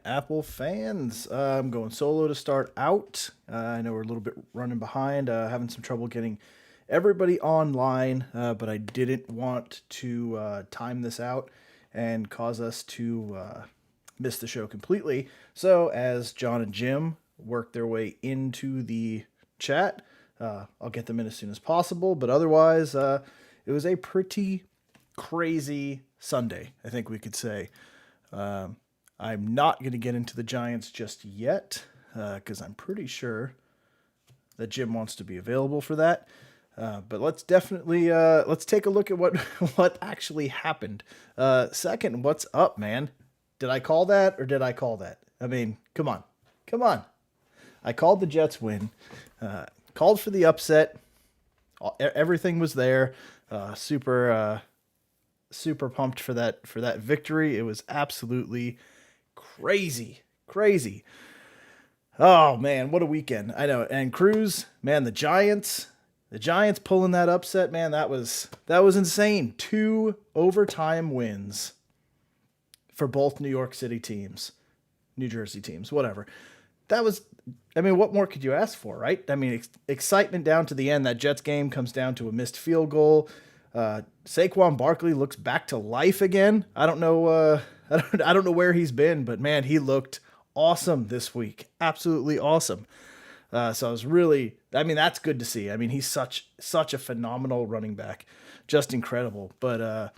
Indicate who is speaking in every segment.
Speaker 1: Apple fans. I'm going solo to start out. I know we're a little bit running behind, having some trouble getting everybody online, but I didn't want to time this out and cause us to miss the show completely. So, as John and Jim work their way into the chat, I'll get them in as soon as possible. But otherwise, it was a pretty crazy Sunday, I think we could say. I'm not going to get into the Giants just yet because I'm pretty sure that Jim wants to be available for that. But let's definitely let's take a look at what what actually happened. Second, what's up, man? Did I call that or did I call that? I mean, come on, come on. I called the Jets win. Called for the upset. Everything was there. Super pumped for that victory. It was absolutely crazy, crazy. Oh man, what a weekend! I know. And Cruz, man, the Giants pulling that upset, man, that was insane. Two overtime wins for both New York City teams, New Jersey teams, whatever. That was, I mean, what more could you ask for, right? I mean, excitement down to the end. That Jets game comes down to a missed field goal. Saquon Barkley looks back to life again. I don't know. I don't know where he's been, but man, he looked awesome this week. Absolutely awesome. So I was really, I mean, that's good to see. I mean, he's such a phenomenal running back, just incredible. But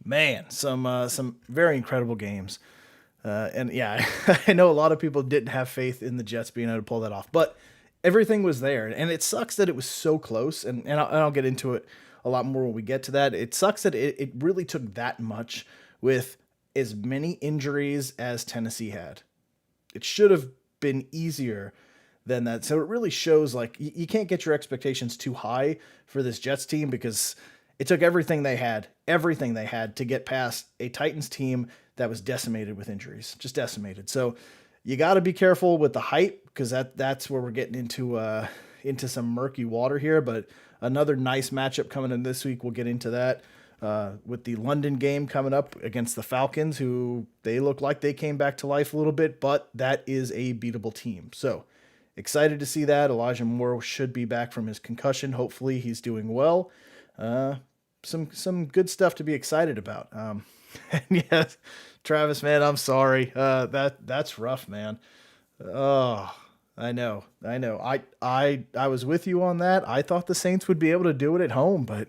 Speaker 1: man, some very incredible games. And yeah, I know a lot of people didn't have faith in the Jets being able to pull that off, but everything was there. And it sucks that it was so close. And I'll get into it a lot more when we get to that. It sucks that it really took that much with as many injuries as Tennessee had. It should have been easier than that. So it really shows like you can't get your expectations too high for this Jets team because it took everything they had to get past a Titans team that was decimated with injuries, just decimated. So you got to be careful with the hype because that's where we're getting into some murky water here. But another nice matchup coming in this week. We'll get into that with the London game coming up against the Falcons, who they look like they came back to life a little bit, but that is a beatable team. So excited to see that. Elijah Moore should be back from his concussion. Hopefully he's doing well. Some good stuff to be excited about. And yes, Travis, man, I'm sorry. That's rough, man. Oh, I know. I was with you on that. I thought the Saints would be able to do it at home, but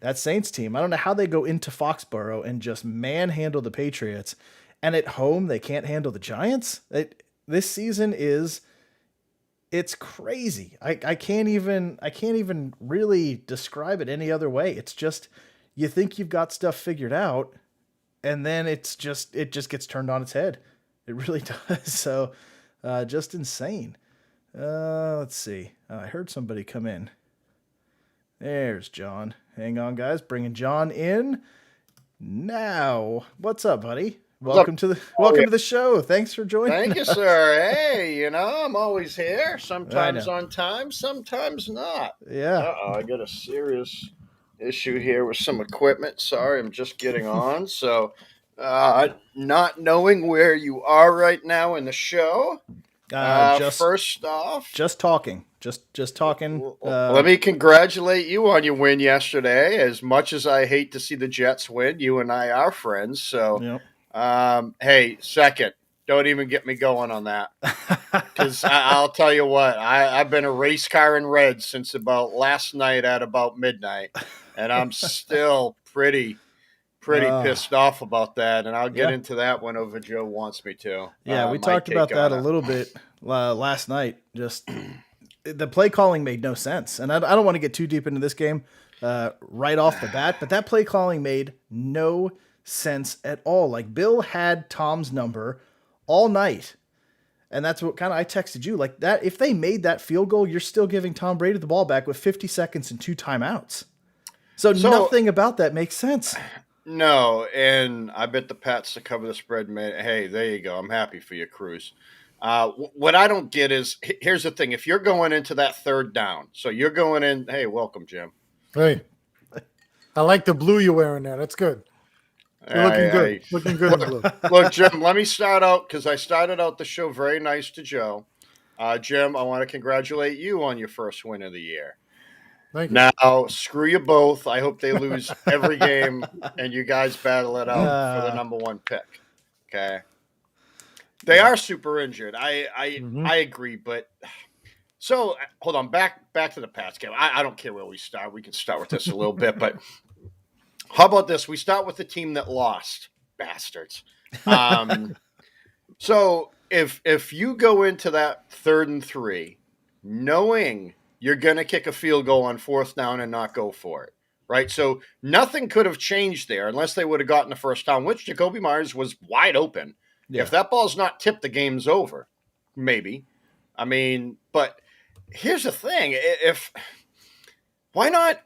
Speaker 1: that Saints team, I don't know how they go into Foxborough and just manhandle the Patriots, and at home they can't handle the Giants. This season is it's crazy. I can't even really describe it any other way. It's just you think you've got stuff figured out, and then it just gets turned on its head. It really does. So just insane. Let's see. I heard somebody come in. There's John. Hang on, guys. Bringing John in now. What's up, buddy?
Speaker 2: What's up? Oh,
Speaker 1: Welcome
Speaker 2: yeah.
Speaker 1: to the show. Thanks for joining
Speaker 2: Thank you,
Speaker 1: us.
Speaker 2: sir. Hey, I'm always here.
Speaker 1: I
Speaker 2: Sometimes
Speaker 1: know.
Speaker 2: on time, sometimes not.
Speaker 1: Yeah.
Speaker 2: I got a serious issue here with some equipment. Sorry, I'm just getting on. So, not knowing where you are right now in the show.
Speaker 1: Just
Speaker 2: First off,
Speaker 1: talking. Just talking.
Speaker 2: let me congratulate you on your win yesterday. As much as I hate to see the Jets win, you and I are friends. So,
Speaker 1: You
Speaker 2: hey, second, don't even get me going on that.
Speaker 1: know.
Speaker 2: Because I'll tell you what, I've been a race car in red since about last night at about midnight, and I'm still pretty
Speaker 1: uh,
Speaker 2: pissed off about that. And I'll get
Speaker 1: yeah.
Speaker 2: into that whenever Joe wants me to.
Speaker 1: Yeah, we
Speaker 2: My
Speaker 1: talked
Speaker 2: take
Speaker 1: about that
Speaker 2: on
Speaker 1: a
Speaker 2: it.
Speaker 1: little bit last night. Just the play calling made no sense, and I don't want to get too deep into this game right off the bat, but that play calling made no sense at all. Like Bill had Tom's number all night, and that's what kind of I texted you like that. If they made that field goal, you're still giving Tom Brady the ball back with 50 seconds and two timeouts. So
Speaker 2: So
Speaker 1: nothing about that makes sense.
Speaker 2: no, and I bet the Pats to cover the spread. Hey, there you go. I'm happy for you, Cruz. What I don't get is here's the thing: if you're going into that third down, so you're going in. Hey, welcome, Jim.
Speaker 3: Hey, I like the blue you're wearing there. That's good. You're looking good.
Speaker 2: I,
Speaker 3: Looking good in blue.
Speaker 2: look, Jim, let me start out because I started out the show very nice to Joe. Jim, I want to congratulate you on your first win of the year.
Speaker 3: Thank you.
Speaker 2: Now, screw you both. I hope they lose every game and you guys battle it out for the number one pick. Okay. They are super injured. I agree, but so hold on. Back to the Pats game. I don't care where we start. We can start with this a little bit, but how about this? We start with the team that lost. Bastards. So if you go into that 3rd and 3, knowing you're going to kick a field goal on 4th down and not go for it, right? So nothing could have changed there unless they would have gotten the first down, which Jacoby Myers was wide open. Yeah. If that ball's not tipped, the game's over. Maybe. I mean, but here's the thing: why not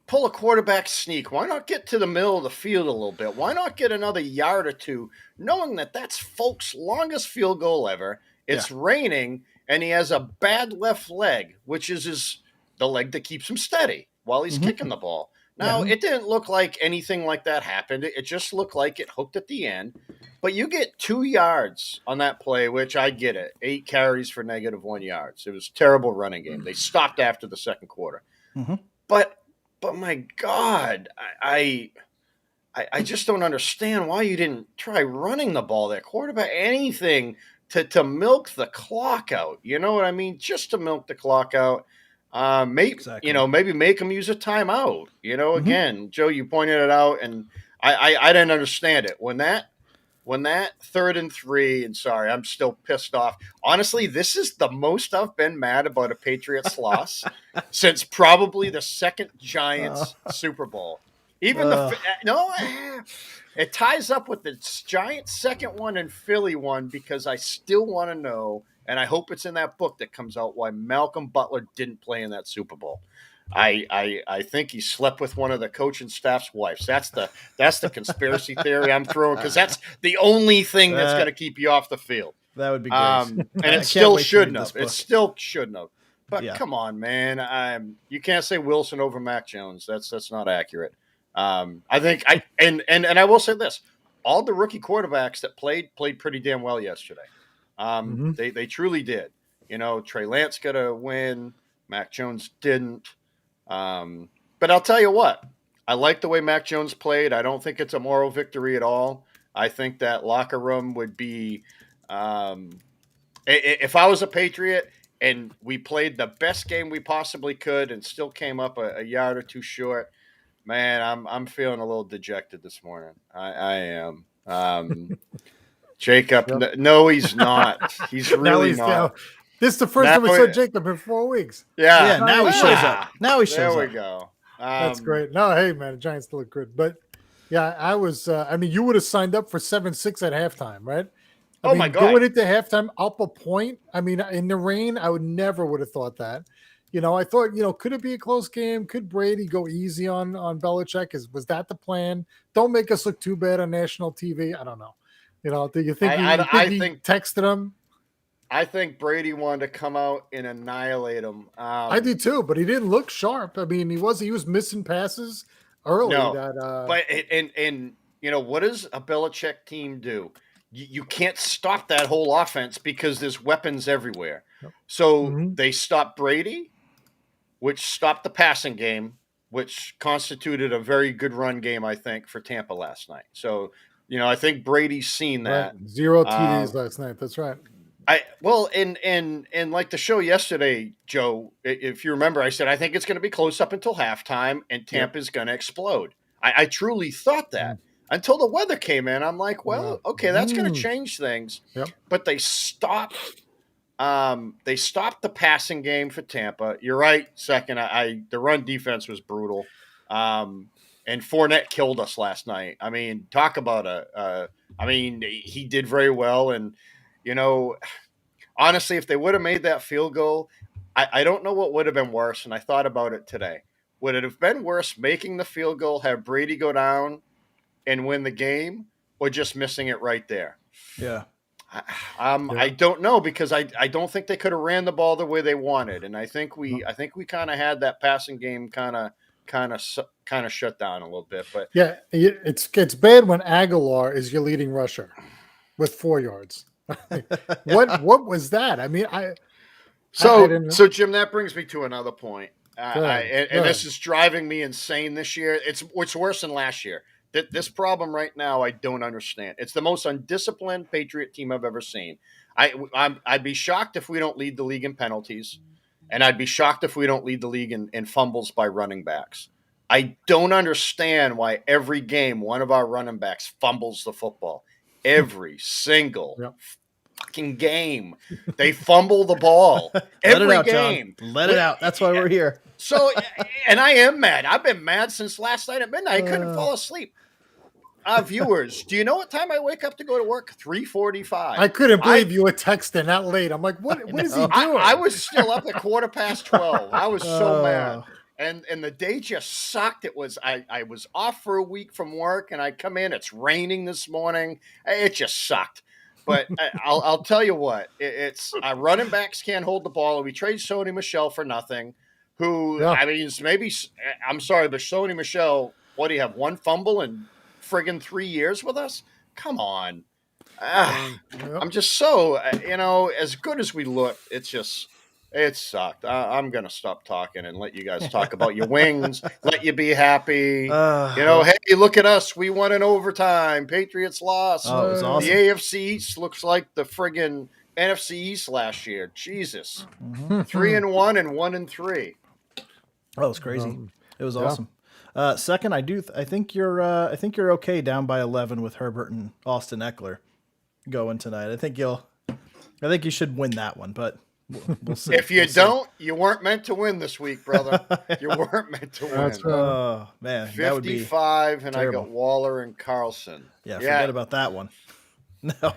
Speaker 2: pull a quarterback sneak? Why not get to the middle of the field a little bit? Why not get another yard or two, knowing that that's Folk's longest field goal ever? It's raining, and he has a bad left leg, which is the leg that keeps him steady while he's kicking the ball. Now, it didn't look like anything like that happened. It just looked like it hooked at the end. But you get 2 yards on that play, which I get it. 8 carries for -1 yards. It was a terrible running game. They stopped after the second quarter. But my God, I just don't understand why you didn't try running the ball there. Quarterback, anything to milk the clock out. You know what I mean? Just to milk the clock out. Maybe maybe make them use a timeout. Again, Joe, you pointed it out, and I didn't understand it when that 3rd and 3. And sorry, I'm still pissed off. Honestly, this is the most I've been mad about a Patriots loss since probably the second Giants Super Bowl. Even it ties up with the Giants' second one and Philly one because I still want to know. And I hope it's in that book that comes out why Malcolm Butler didn't play in that Super Bowl. I think he slept with one of the coaching staff's wives. That's the conspiracy theory I'm throwing because that's the only thing that's going to keep you off the field.
Speaker 1: That would be great.
Speaker 2: And it still shouldn't have. It still shouldn't have. But come on, man. You can't say Wilson over Mac Jones. That's not accurate. I think and I will say this: all the rookie quarterbacks that played pretty damn well yesterday. They truly did. Trey Lance got a win. Mac Jones didn't. But I'll tell you what. I like the way Mac Jones played. I don't think it's a moral victory at all. I think that locker room would be if I was a Patriot and we played the best game we possibly could and still came up a yard or two short, man, I'm feeling a little dejected this morning. I am. Jacob, no, he's not. He's really not.
Speaker 3: This is the first time we saw Jacob in 4 weeks.
Speaker 2: Yeah,
Speaker 1: now he shows up.
Speaker 2: There we go.
Speaker 3: That's great. No, hey, man, the Giants still look good. But, yeah, I was you would have signed up for 7-6 at halftime, right?
Speaker 2: My God.
Speaker 3: Going into halftime, up a point. In the rain, I would have thought that. I thought, could it be a close game? Could Brady go easy on Belichick? Was that the plan? Don't make us look too bad on national TV. I don't know. Do you think he texted him?
Speaker 2: I think Brady wanted to come out and annihilate him.
Speaker 3: I do too, but he didn't look sharp. He was missing passes early.
Speaker 2: No, but what does a Belichick team do? You can't stop that whole offense because there's weapons everywhere. Yep. So they stopped Brady, which stopped the passing game, which constituted a very good run game, I think, for Tampa last night. So, I think Brady's seen that.
Speaker 3: Right. 0 TDs last night. That's right.
Speaker 2: And like the show yesterday, Joe, if you remember, I said, I think it's going to be close up until halftime and Tampa's going to explode. I truly thought that until the weather came in. I'm like, well, okay, that's going to change things. Yep. But they stopped the passing game for Tampa. You're right. Second, the run defense was brutal. And Fournette killed us last night. Talk about he did very well. And, honestly, if they would have made that field goal, I don't know what would have been worse. And I thought about it today. Would it have been worse making the field goal, have Brady go down and win the game, or just missing it right there?
Speaker 1: Yeah.
Speaker 2: I don't know, because I don't think they could have ran the ball the way they wanted. And I think we kind of had that passing game kind of kind of shut down a little bit. But
Speaker 3: Yeah, it's bad when Aguilar is your leading rusher with 4 yards. What was that? I mean, I didn't know.
Speaker 2: So Jim, that brings me to another point. And
Speaker 3: Good.
Speaker 2: this is driving me insane this year. It's worse than last year. This problem right now, I don't understand. It's the most undisciplined Patriot team I've ever seen. I'd be shocked if we don't lead the league in penalties, and I'd be shocked if we don't lead the league in fumbles by running backs. I don't understand why every game one of our running backs fumbles the football. Every single fucking game, they fumble the ball. Every
Speaker 1: Let it out,
Speaker 2: game.
Speaker 1: John. Let it out. That's why we're here.
Speaker 2: So, and I am mad. I've been mad since last night at midnight. I couldn't fall asleep. Viewers, do you know what time I wake up to go to work? 3:45.
Speaker 3: I couldn't believe you were texting that late. I'm like, what is he doing?
Speaker 2: I was still up at 12:15. I was so mad. And the day just sucked. It was I was off for a week from work, and I come in. It's raining this morning. It just sucked. But I'll tell you what. It's running backs can't hold the ball. We trade Sony Michel for nothing. Who I mean, maybe I'm sorry, but Sony Michel. What do you have? One fumble in friggin' 3 years with us? Come on. I'm just so as good as we look. It sucked. I'm going to stop talking and let you guys talk about your wings. Let you be happy. Hey, look at us. We won in overtime. Patriots lost.
Speaker 1: Oh, it was awesome.
Speaker 2: The AFC East looks like the friggin' NFC East last year. Jesus. 3-1 and 1-3.
Speaker 1: Oh, it was crazy. It was awesome. Second, I think you're okay down by 11 with Herbert and Austin Eckler going tonight. I think you should win that one, but we'll see.
Speaker 2: If you don't, you weren't meant to win this week, brother. You weren't meant to win.
Speaker 3: That's right.
Speaker 1: Oh man,
Speaker 2: 55,
Speaker 1: that would be
Speaker 2: and
Speaker 1: terrible.
Speaker 2: I got Waller and Carlson.
Speaker 1: Yeah, forget about that one. No.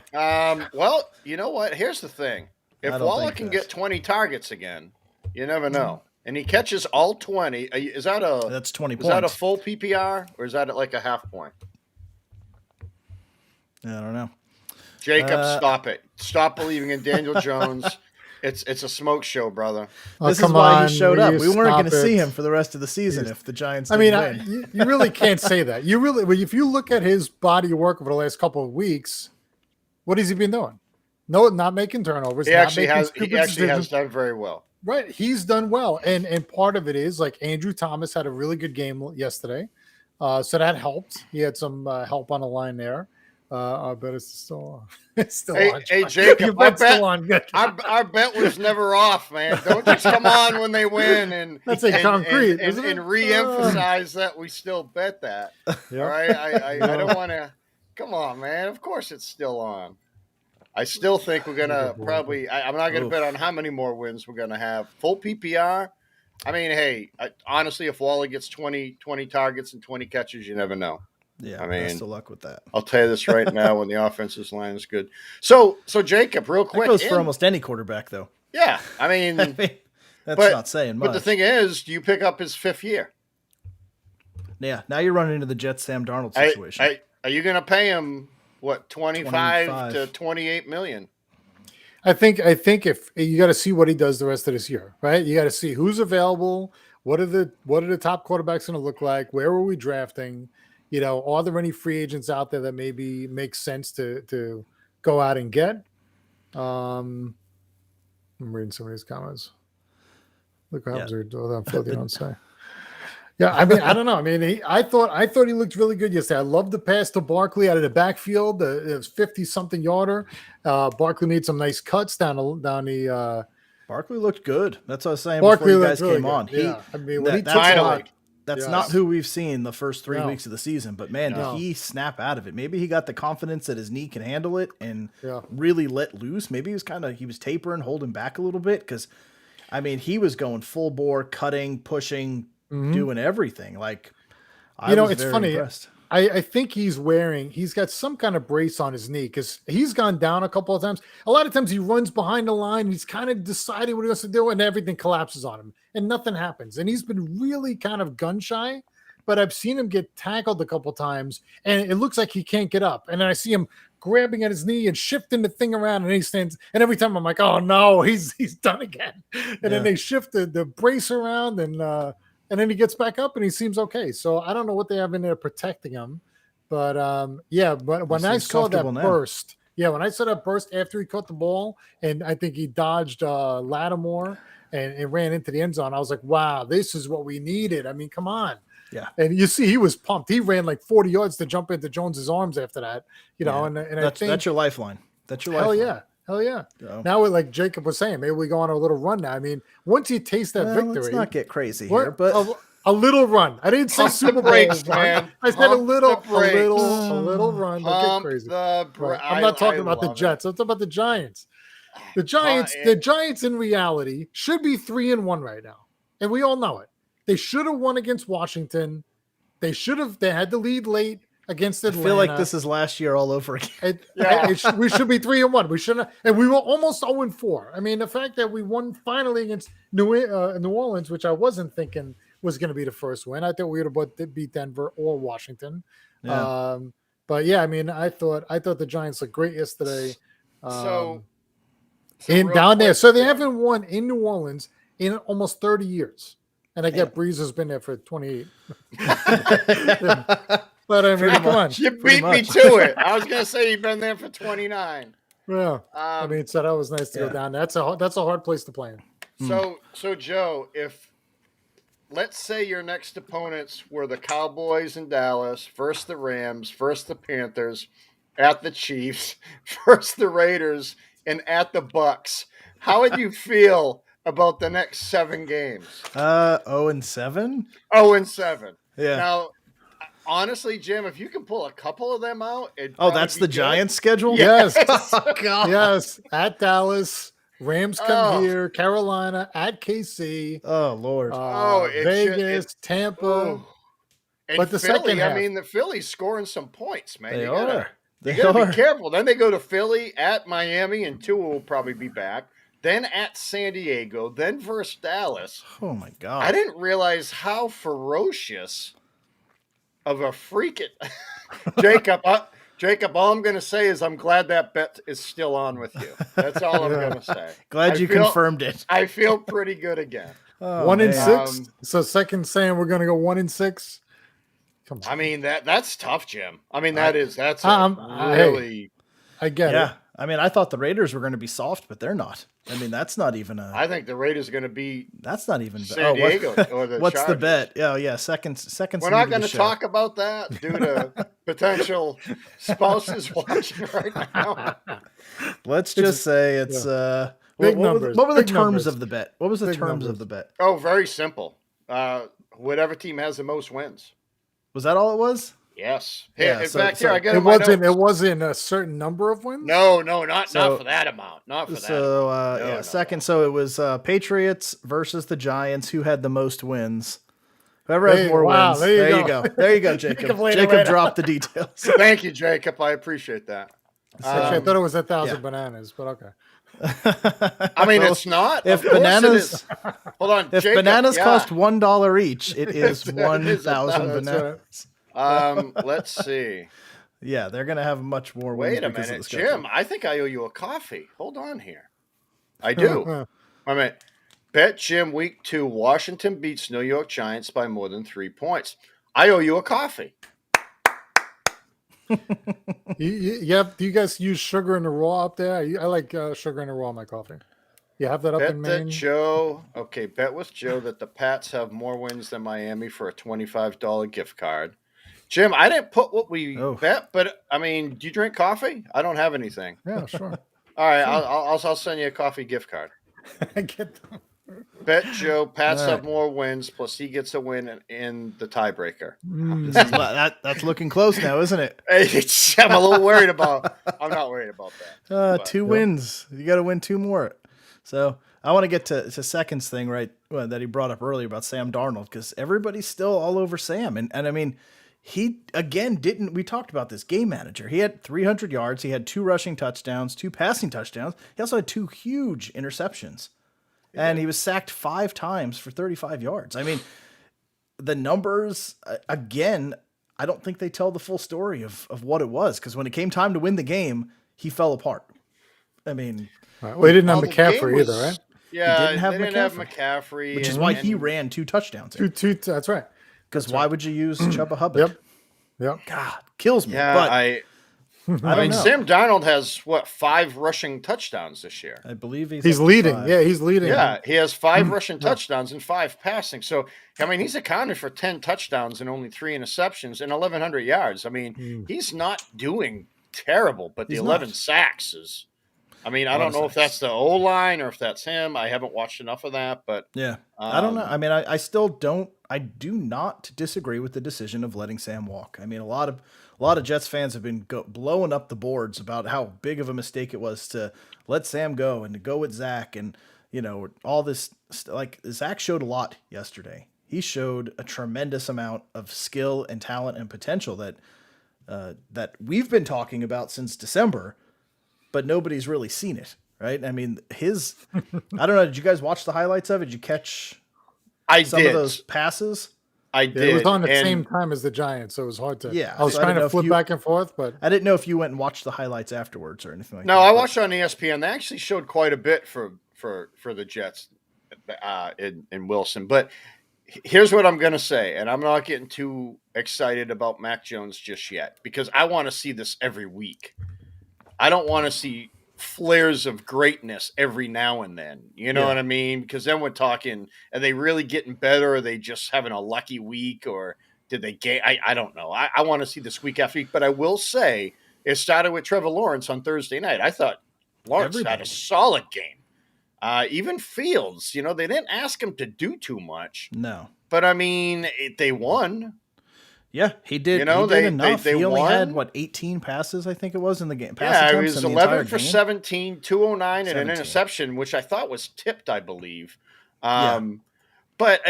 Speaker 2: Well, you know what? Here's the thing. If
Speaker 1: I don't
Speaker 2: Waller
Speaker 1: think
Speaker 2: can
Speaker 1: that's-
Speaker 2: get 20 targets again, you never know. And he catches all 20.
Speaker 1: That's 20
Speaker 2: Is
Speaker 1: points.
Speaker 2: that a full PPR or is that like a half point?
Speaker 1: I don't know.
Speaker 2: Jacob, stop it. Stop believing in Daniel Jones. It's a smoke show, brother.
Speaker 1: This is
Speaker 3: come
Speaker 1: why
Speaker 3: on,
Speaker 1: he showed
Speaker 3: will
Speaker 1: up.
Speaker 3: you
Speaker 1: We weren't going to
Speaker 3: stop
Speaker 1: see
Speaker 3: it?
Speaker 1: him for the rest of the season if the Giants
Speaker 3: I
Speaker 1: didn't
Speaker 3: mean,
Speaker 1: win.
Speaker 3: you really can't say that. If you look at his body of work over the last couple of weeks, what has he been doing? No, not making turnovers.
Speaker 2: He
Speaker 3: not
Speaker 2: actually
Speaker 3: making
Speaker 2: has
Speaker 3: stupid
Speaker 2: he actually has
Speaker 3: decisions.
Speaker 2: done very well.
Speaker 3: Right, he's done well, and part of it is like Andrew Thomas had a really good game yesterday, so that helped. He had some help on the line there. I bet it's still on. It's still on.
Speaker 2: Hey, Jacob,
Speaker 3: Your bet's still on. Good.
Speaker 2: Our bet was never off, man. Don't just come on when they win and
Speaker 3: That's a concrete, isn't it?
Speaker 2: and re-emphasize that we still bet that.
Speaker 3: Yep.
Speaker 2: All right, I don't want to. Come on, man. Of course it's still on. I still think we're gonna probably. I'm not gonna bet on how many more wins we're gonna have. Full PPR. I mean, hey, honestly, if Waller gets 20 targets and 20 catches, you never know.
Speaker 1: Yeah,
Speaker 2: I mean,
Speaker 1: best of luck with that.
Speaker 2: I'll tell you this right now: when the offensive line is good. So Jacob, real
Speaker 1: That
Speaker 2: quick.
Speaker 1: goes for almost any quarterback, though.
Speaker 2: Yeah, I mean,
Speaker 1: I mean, that's
Speaker 2: but-
Speaker 1: not saying much.
Speaker 2: but the thing is, do you pick up his 5th year?
Speaker 1: Yeah, now you're running into the Jets Sam Darnold situation.
Speaker 2: Are you going to pay him what 25
Speaker 1: 25.
Speaker 2: to 28 million?
Speaker 3: I think if you got to see what he does the rest of this year, right? You got to see who's available. What are the top quarterbacks going to look like? Where are we drafting? Are there any free agents out there that maybe makes sense to go out and get? I'm reading some of these comments. Look what happens when you don't say. Yeah, I mean, I don't know. I mean, I thought he looked really good yesterday. I loved the pass to Barkley out of the backfield. It was 50-something yarder. Barkley made some nice cuts down the.
Speaker 1: Barkley looked good. That's what I was saying
Speaker 3: Barkley
Speaker 1: before you guys
Speaker 3: looked really
Speaker 1: came
Speaker 3: good.
Speaker 1: on.
Speaker 3: Yeah. I mean, when he
Speaker 1: that's
Speaker 3: took it
Speaker 2: finally.
Speaker 3: out,
Speaker 1: That's
Speaker 3: Yes.
Speaker 1: not who we've seen the first 3
Speaker 3: No.
Speaker 1: weeks of the season, but man,
Speaker 3: No.
Speaker 1: did he snap out of it? Maybe he got the confidence that his knee can handle it and
Speaker 3: Yeah.
Speaker 1: really let loose. Maybe he was tapering, holding back a little bit because, I mean, he was going full bore, cutting, pushing, doing everything. Like, I was
Speaker 3: it's
Speaker 1: very
Speaker 3: funny.
Speaker 1: impressed.
Speaker 3: I think he's got some kind of brace on his knee because he's gone down a couple of times. A lot of times he runs behind the line. He's kind of deciding what he wants to do and everything collapses on him and nothing happens. And he's been really kind of gun shy, but I've seen him get tackled a couple of times and it looks like he can't get up. And then I see him grabbing at his knee and shifting the thing around and he stands. And every time I'm like, oh no, he's done again. And then they shift the brace around and and then he gets back up and he seems okay. So I don't know what they have in there protecting him, but But when I
Speaker 1: seems
Speaker 3: saw that
Speaker 1: comfortable now.
Speaker 3: burst, when I saw that burst after he caught the ball, and I think he dodged Lattimore and ran into the end zone, I was like, wow, this is what we needed. I mean, come on.
Speaker 1: Yeah.
Speaker 3: And you see, he was pumped. He ran like 40 yards to jump into Jones's arms after that, you know,
Speaker 1: Yeah.
Speaker 3: and I
Speaker 1: That's
Speaker 3: think
Speaker 1: that's your lifeline. That's your
Speaker 3: hell
Speaker 1: lifeline.
Speaker 3: yeah.
Speaker 1: So,
Speaker 3: Now, like Jacob was saying, maybe we go on a little run now. I mean, once you taste that
Speaker 1: well,
Speaker 3: victory,
Speaker 1: let's not get crazy
Speaker 3: what-
Speaker 1: here, but
Speaker 3: a little run. I didn't say
Speaker 2: Pump the
Speaker 3: Super Bowl
Speaker 2: brakes,
Speaker 3: run.
Speaker 2: man.
Speaker 3: I said a
Speaker 2: Pump
Speaker 3: little
Speaker 2: the brakes.
Speaker 3: run. Don't get
Speaker 2: Pump
Speaker 3: crazy.
Speaker 2: the
Speaker 3: Right. I'm not talking about the
Speaker 2: love it.
Speaker 3: Jets. I'm talking about the Giants. The Giants in reality should be 3-1 right now. And we all know it. They should have won against Washington. They had the lead late against
Speaker 1: I
Speaker 3: Atlanta.
Speaker 1: feel like this is last year all over again.
Speaker 3: We should be 3-1. We shouldn't, and we were almost 0-4. I mean, the fact that we won finally against New Orleans, which I wasn't thinking was going to be the first win. I thought we would have beat Denver or Washington.
Speaker 1: Yeah.
Speaker 3: But yeah, I mean, I thought the Giants looked great yesterday.
Speaker 2: So
Speaker 3: in
Speaker 2: real
Speaker 3: down there,
Speaker 2: quick,
Speaker 3: so they haven't won in New Orleans in almost 30 years, and I
Speaker 1: Yeah.
Speaker 3: get Breeze has been there for 28. But I mean,
Speaker 1: Pretty
Speaker 3: come on.
Speaker 1: much.
Speaker 2: You
Speaker 1: Pretty
Speaker 2: beat me
Speaker 1: much.
Speaker 2: to it. I was gonna say you've been there for 29.
Speaker 3: Yeah, I mean, so that was nice to
Speaker 1: yeah.
Speaker 3: go down. That's a hard place to play in.
Speaker 2: So Joe, if let's say your next opponents were the Cowboys in Dallas, first the Rams, first the Panthers, at the Chiefs, first the Raiders, and at the Bucks, how would you feel about the next 7 games?
Speaker 1: 0-7.
Speaker 2: 0-7.
Speaker 1: Yeah.
Speaker 2: Now, honestly, Jim, if you can pull a couple of them out,
Speaker 1: Oh, that's the Giants schedule?
Speaker 3: Yes.
Speaker 1: Oh, God.
Speaker 3: Yes, at Dallas, Rams come
Speaker 2: Oh.
Speaker 3: here, Carolina, at KC,
Speaker 1: Oh, Lord.
Speaker 3: Vegas, Tampa.
Speaker 2: And
Speaker 3: But the
Speaker 2: Philly,
Speaker 3: second half-
Speaker 2: I mean, the Philly's scoring some points, man.
Speaker 1: they
Speaker 2: You gotta-
Speaker 1: are. They
Speaker 2: You gotta
Speaker 1: are.
Speaker 2: be careful. Then they go to Philly, at Miami, and Tua will probably be back. Then at San Diego, then versus Dallas.
Speaker 1: Oh, my God.
Speaker 2: I didn't realize how ferocious of a freak it. Jacob, all I'm going to say is I'm glad that bet is still on with you. That's all I'm going to say.
Speaker 1: Glad
Speaker 2: I
Speaker 1: you
Speaker 2: feel-
Speaker 1: confirmed it.
Speaker 2: I feel pretty good again.
Speaker 1: Oh,
Speaker 3: 1-6.
Speaker 1: man.
Speaker 3: So second saying we're going to go 1-6. Come on,
Speaker 2: I mean, that's tough, Jim. I mean, that's a
Speaker 3: hey.
Speaker 2: really.
Speaker 3: I get
Speaker 1: Yeah.
Speaker 3: it.
Speaker 1: I mean, I thought the Raiders were going to be soft, but they're not. I mean, that's not even a.
Speaker 2: I think the Raiders are going to be
Speaker 1: That's not even.
Speaker 2: San Diego or the
Speaker 1: What's the
Speaker 2: Chargers.
Speaker 1: bet? Oh, yeah. Second.
Speaker 2: We're not going to talk about that due to potential spouses watching right now.
Speaker 1: Let's just say it's.
Speaker 3: Big
Speaker 1: what
Speaker 3: numbers,
Speaker 1: what were the
Speaker 3: big
Speaker 1: terms
Speaker 3: numbers.
Speaker 1: of the bet? What was the
Speaker 3: Big
Speaker 1: terms
Speaker 3: numbers.
Speaker 1: of the bet?
Speaker 2: Oh, very simple. Whatever team has the most wins.
Speaker 1: Was that all it was?
Speaker 2: Yes.
Speaker 1: Yeah,
Speaker 2: In
Speaker 1: so-
Speaker 2: fact,
Speaker 1: so
Speaker 2: here I got
Speaker 3: It
Speaker 2: in my
Speaker 3: wasn't.
Speaker 2: notes.
Speaker 3: It wasn't a certain number of wins.
Speaker 2: No, not
Speaker 1: So-
Speaker 2: for that amount. Not for that.
Speaker 1: So
Speaker 2: No, no,
Speaker 1: second. So it was Patriots versus the Giants. Who had the most wins? Whoever
Speaker 3: Hey,
Speaker 1: has more
Speaker 3: wow,
Speaker 1: wins.
Speaker 3: there you
Speaker 1: you
Speaker 3: go.
Speaker 1: go. There you go, Jacob.
Speaker 3: can blame it
Speaker 1: Jacob
Speaker 3: right
Speaker 1: dropped the details.
Speaker 2: Thank you, Jacob. I appreciate that.
Speaker 3: Actually, I thought it was 1,000
Speaker 1: yeah.
Speaker 3: bananas, but okay.
Speaker 2: I mean,
Speaker 1: Well,
Speaker 2: it's not.
Speaker 1: if
Speaker 2: Of course it
Speaker 1: bananas-
Speaker 2: is. Hold on.
Speaker 1: If
Speaker 2: Jacob,
Speaker 1: bananas
Speaker 2: yeah.
Speaker 1: cost $1 each, it is
Speaker 2: It is
Speaker 1: 1,000
Speaker 2: $1,000.
Speaker 1: bananas.
Speaker 2: Let's see.
Speaker 1: Yeah, they're gonna have much more wins
Speaker 2: Wait a
Speaker 1: because of
Speaker 2: minute,
Speaker 1: the schedule.
Speaker 2: Jim. I think I owe you a coffee. Hold on here. I do. I mean, bet Jim week 2. Washington beats New York Giants by more than 3 points. I owe you a coffee.
Speaker 3: Do you guys use sugar in the raw up there? I like sugar in the raw in my coffee. You have that up
Speaker 2: Bet
Speaker 3: in
Speaker 2: that
Speaker 3: Maine?
Speaker 2: Joe. Okay, bet with Joe that the Pats have more wins than Miami for a $25 gift card. Jim, I didn't put what we
Speaker 1: Oh.
Speaker 2: bet, but I mean, do you drink coffee? I don't have anything.
Speaker 3: Yeah, sure.
Speaker 2: All right, I'll send you a coffee gift card.
Speaker 3: I get them.
Speaker 2: Bet Joe, Pats
Speaker 1: All right.
Speaker 2: have more wins, plus he gets a win in the tiebreaker.
Speaker 1: That's looking close now, isn't it?
Speaker 2: I'm a little worried about. I'm not worried about that. But-
Speaker 1: 2 wins. You got to win 2 more. So I want to get to Second's thing, right? Well, that he brought up earlier about Sam Darnold, because everybody's still all over Sam. And I mean, he, again, we talked about this game manager. He had 300 yards. He had 2 rushing touchdowns, 2 passing touchdowns. He also had 2 huge interceptions. And he was sacked 5 times for 35 yards. I mean, the numbers, again, I don't think they tell the full story of what it was. Because when it came time to win the game, he fell apart. I mean,
Speaker 3: All right. Well, he didn't have
Speaker 2: Well, the
Speaker 3: McCaffrey
Speaker 2: game was-
Speaker 3: either, right?
Speaker 2: Yeah,
Speaker 1: didn't have
Speaker 2: they didn't have
Speaker 1: McCaffrey,
Speaker 2: McCaffrey,
Speaker 1: which is
Speaker 2: and-
Speaker 1: why he
Speaker 2: and-
Speaker 1: ran 2 touchdowns.
Speaker 3: Two. That's right.
Speaker 1: Because why would you use Chuba Hubbard?
Speaker 3: Yep. Yep.
Speaker 1: God, kills me.
Speaker 2: Yeah,
Speaker 1: but
Speaker 2: I
Speaker 1: I don't know.
Speaker 2: Sam Darnold has what 5 rushing touchdowns this year.
Speaker 1: I believe
Speaker 3: He's
Speaker 1: up to
Speaker 3: leading.
Speaker 1: 5.
Speaker 3: Yeah, he's leading.
Speaker 2: Yeah, he has 5 rushing touchdowns and 5 passing. So I mean, he's accounted for 10 touchdowns and only 3 interceptions and 1,100 yards. I mean, he's not doing terrible, but the
Speaker 1: He's
Speaker 2: 11
Speaker 1: not.
Speaker 2: sacks is. I mean, I
Speaker 1: Lot
Speaker 2: don't
Speaker 1: of
Speaker 2: know if
Speaker 1: sacks.
Speaker 2: that's the O line or if that's him. I haven't watched enough of that, but
Speaker 1: Yeah, I don't know. I mean, I still don't. I do not disagree with the decision of letting Sam walk. I mean, a lot of Jets fans have been blowing up the boards about how big of a mistake it was to let Sam go and to go with Zach, and all this. Like Zach showed a lot yesterday. He showed a tremendous amount of skill and talent and potential that we've been talking about since December, but nobody's really seen it. Right? I mean, I don't know. Did you guys watch the highlights of it? Did you catch
Speaker 2: I
Speaker 1: some
Speaker 2: did.
Speaker 1: of those passes?
Speaker 2: I
Speaker 3: Yeah,
Speaker 2: did.
Speaker 3: it was on the
Speaker 2: and-
Speaker 3: same time as the Giants, so it was hard to.
Speaker 1: Yeah,
Speaker 3: I was
Speaker 1: so I
Speaker 3: trying
Speaker 1: didn't know
Speaker 3: to
Speaker 1: if
Speaker 3: flip
Speaker 1: you-
Speaker 3: back and forth, but
Speaker 1: I didn't know if you went and watched the highlights afterwards or anything like that.
Speaker 2: No, I
Speaker 1: but-
Speaker 2: watched on ESPN. They actually showed quite a bit for the Jets in Wilson. But here's what I'm going to say, and I'm not getting too excited about Mac Jones just yet because I want to see this every week. I don't want to see flares of greatness every now and then. You know
Speaker 1: Yeah.
Speaker 2: what I mean? Because then we're talking, are they really getting better? Or are they just having a lucky week? Or did they gain? I don't know. I want to see this week after week. But I will say it started with Trevor Lawrence on Thursday night. I thought Lawrence had
Speaker 1: Everybody.
Speaker 2: a solid game. Even Fields, they didn't ask him to do too much.
Speaker 1: No.
Speaker 2: But, I mean, they won.
Speaker 1: Yeah, he did.
Speaker 2: You know,
Speaker 1: he did
Speaker 2: they-
Speaker 1: enough.
Speaker 2: they
Speaker 1: he only had
Speaker 2: won.
Speaker 1: 18 passes, I think it was in the game. Pass
Speaker 2: Yeah, it
Speaker 1: attempts
Speaker 2: was
Speaker 1: in the entire
Speaker 2: 11 for
Speaker 1: game.
Speaker 2: 17, 209, and an
Speaker 1: 17.
Speaker 2: interception, which I thought was tipped, I believe.
Speaker 1: Yeah.
Speaker 2: But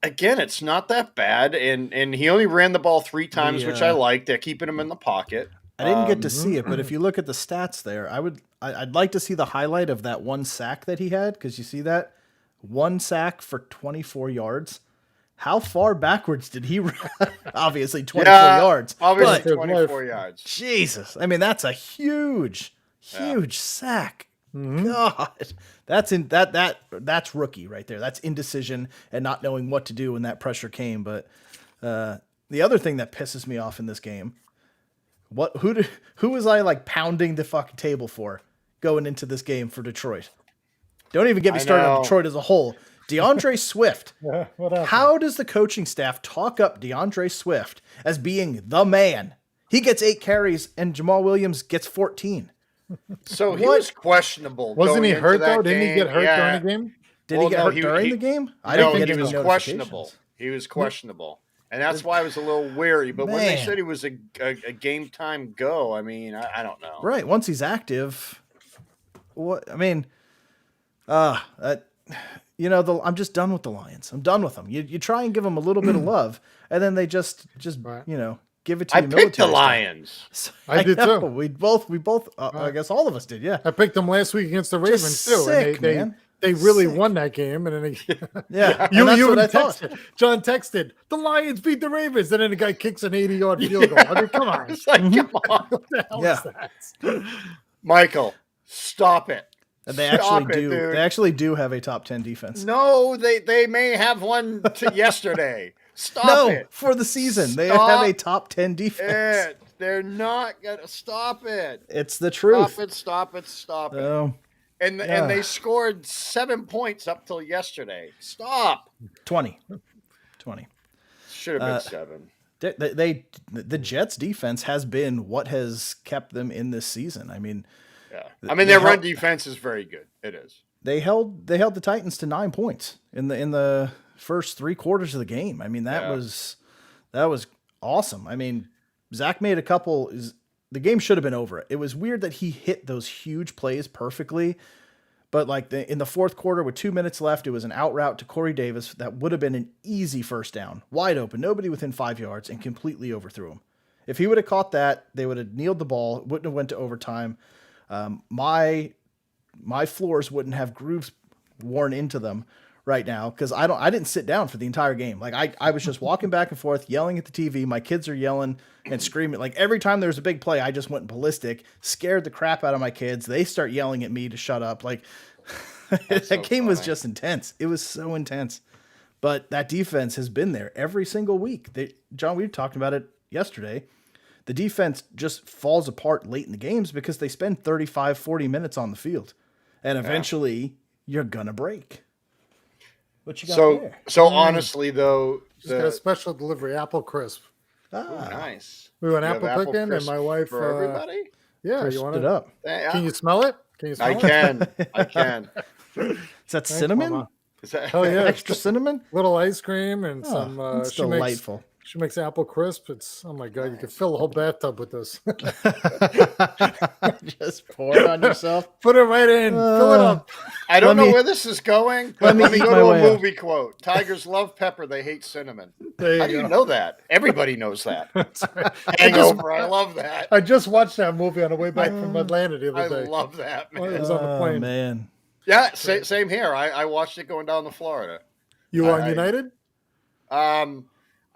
Speaker 2: again, it's not that bad, and he only ran the ball 3 times, which I like. They're keeping him in the pocket.
Speaker 1: I didn't get to see it, but if you look at the stats there, I'd like to see the highlight of that one sack that he had, because you see that one sack for 24 yards. How far backwards did he run? Obviously 24 yards.
Speaker 2: Obviously
Speaker 1: But
Speaker 2: 24 yards.
Speaker 1: Jesus, I mean that's a huge sack. God, that's rookie right there. That's indecision and not knowing what to do when that pressure came. But the other thing that pisses me off in this game, who was I like pounding the fucking table for going into this game for Detroit? Don't even get me
Speaker 2: I
Speaker 1: started on
Speaker 2: know.
Speaker 1: Detroit as a whole. DeAndre Swift.
Speaker 3: what happened?
Speaker 1: How does the coaching staff talk up DeAndre Swift as being the man? He gets 8 carries and Jamal Williams gets 14.
Speaker 2: So he was questionable.
Speaker 3: Wasn't
Speaker 2: going
Speaker 3: he
Speaker 2: into
Speaker 3: hurt
Speaker 2: that
Speaker 3: though? Didn't he
Speaker 2: game.
Speaker 3: get hurt
Speaker 2: Yeah.
Speaker 3: during the game?
Speaker 1: Did
Speaker 2: Well,
Speaker 1: he get
Speaker 2: no,
Speaker 1: hurt
Speaker 2: he-
Speaker 1: during
Speaker 2: he-
Speaker 1: the game? I
Speaker 2: No,
Speaker 1: didn't
Speaker 2: he
Speaker 1: get any
Speaker 2: was
Speaker 1: notifications.
Speaker 2: questionable. He was questionable. And that's why I was a little wary. But when they
Speaker 1: Man.
Speaker 2: said he was a game time go, I mean, I don't know.
Speaker 1: Right. Once he's active, what I mean, I'm just done with the Lions. I'm done with them. You try and give them a little bit of love, and then they just
Speaker 3: Right.
Speaker 1: give it to
Speaker 2: I
Speaker 1: you.
Speaker 2: picked the
Speaker 1: military style.
Speaker 2: Lions.
Speaker 1: So-
Speaker 3: I did
Speaker 1: know.
Speaker 3: too.
Speaker 1: We both. I guess all of us did. Yeah.
Speaker 3: I picked them last week against the Ravens too,
Speaker 1: sick,
Speaker 3: and
Speaker 1: man.
Speaker 3: they really
Speaker 1: Sick.
Speaker 3: won that game. And then
Speaker 1: Yeah.
Speaker 3: you
Speaker 1: and that's what I
Speaker 3: even
Speaker 1: thought.
Speaker 3: texted. John texted the Lions beat the Ravens, and then the guy kicks an 80-yard field goal. I mean, come on,
Speaker 2: It's like, come on.
Speaker 3: what the hell
Speaker 1: Yeah.
Speaker 3: is that?
Speaker 2: Michael, stop it.
Speaker 1: And they
Speaker 2: Stop
Speaker 1: actually
Speaker 2: it,
Speaker 1: do.
Speaker 2: dude.
Speaker 1: They actually do have a top 10 defense.
Speaker 2: No, they may have one yesterday. Stop
Speaker 1: No,
Speaker 2: it.
Speaker 1: for the season they
Speaker 2: Stop
Speaker 1: have a top 10 defense.
Speaker 2: It. They're not gonna stop it.
Speaker 1: It's the truth.
Speaker 2: Stop it.
Speaker 1: So,
Speaker 2: And
Speaker 1: yeah.
Speaker 2: they scored 7 points up till yesterday. Stop.
Speaker 1: 20.
Speaker 2: Should have been 7.
Speaker 1: The Jets defense has been what has kept them in this season. I mean,
Speaker 2: Yeah. I mean, their run defense is very good. It is.
Speaker 1: they held the Titans to 9 points in the first 3 quarters of the game. I mean, that was awesome. I mean, Zach made a couple. The game should have been over. It was weird that he hit those huge plays perfectly, but like in the fourth quarter with 2 minutes left, it was an out route to Corey Davis that would have been an easy first down, wide open, nobody within 5 yards, and completely overthrew him. If he would have caught that, they would have kneeled the ball. It wouldn't have went to overtime. My floors wouldn't have grooves worn into them right now because I didn't sit down for the entire game. Like I was just walking back and forth, yelling at the TV. My kids are yelling and screaming. Like every time there was a big play, I just went ballistic, scared the crap out of my kids. They start yelling at me to shut up. Like
Speaker 2: That's
Speaker 1: that
Speaker 2: so
Speaker 1: game was
Speaker 2: funny.
Speaker 1: just intense. It was so intense. But that defense has been there every single week. John, we were talking about it yesterday. The defense just falls apart late in the games because they spend 35, 40 minutes on the field. And eventually you're going to break. What you got there?
Speaker 2: So honestly, though,
Speaker 3: Just got a special delivery, apple crisp.
Speaker 2: nice.
Speaker 3: We went
Speaker 2: You have
Speaker 3: apple picking, and
Speaker 2: crisp
Speaker 3: my wife.
Speaker 2: for everybody.
Speaker 3: Yeah,
Speaker 1: Crisped
Speaker 3: you want
Speaker 1: it up.
Speaker 3: Can you smell it? Can you smell
Speaker 2: I
Speaker 3: it?
Speaker 2: can. I can.
Speaker 1: Is that
Speaker 3: Thanks,
Speaker 1: cinnamon?
Speaker 3: Mama.
Speaker 2: Is that,
Speaker 3: Oh yeah,
Speaker 1: Extra cinnamon?
Speaker 3: little ice cream and some.
Speaker 1: It's
Speaker 3: she makes
Speaker 1: delightful.
Speaker 3: she makes apple crisp. It's oh my god, you could fill a whole bathtub with this.
Speaker 1: Just pour it on yourself.
Speaker 3: Put it right in. Fill it up.
Speaker 2: I don't
Speaker 1: Let
Speaker 2: know
Speaker 1: me-
Speaker 2: where this is going.
Speaker 1: let
Speaker 2: But
Speaker 1: me
Speaker 2: let me
Speaker 1: eat
Speaker 2: go
Speaker 1: my
Speaker 2: to a
Speaker 1: way up.
Speaker 2: movie quote. Tigers love pepper. They hate cinnamon.
Speaker 3: There
Speaker 2: How
Speaker 3: you
Speaker 2: do you
Speaker 3: go.
Speaker 2: know that? Everybody knows that.
Speaker 3: That's right.
Speaker 2: Hangover. I love that.
Speaker 3: I just watched that movie on the way back from Atlanta the
Speaker 2: I
Speaker 3: other day.
Speaker 2: love that,
Speaker 3: Well, it
Speaker 2: man.
Speaker 3: was on the
Speaker 1: Oh,
Speaker 3: plane.
Speaker 1: man.
Speaker 2: Yeah, same here. I watched it going down to Florida.
Speaker 3: You were on
Speaker 2: I-
Speaker 3: United?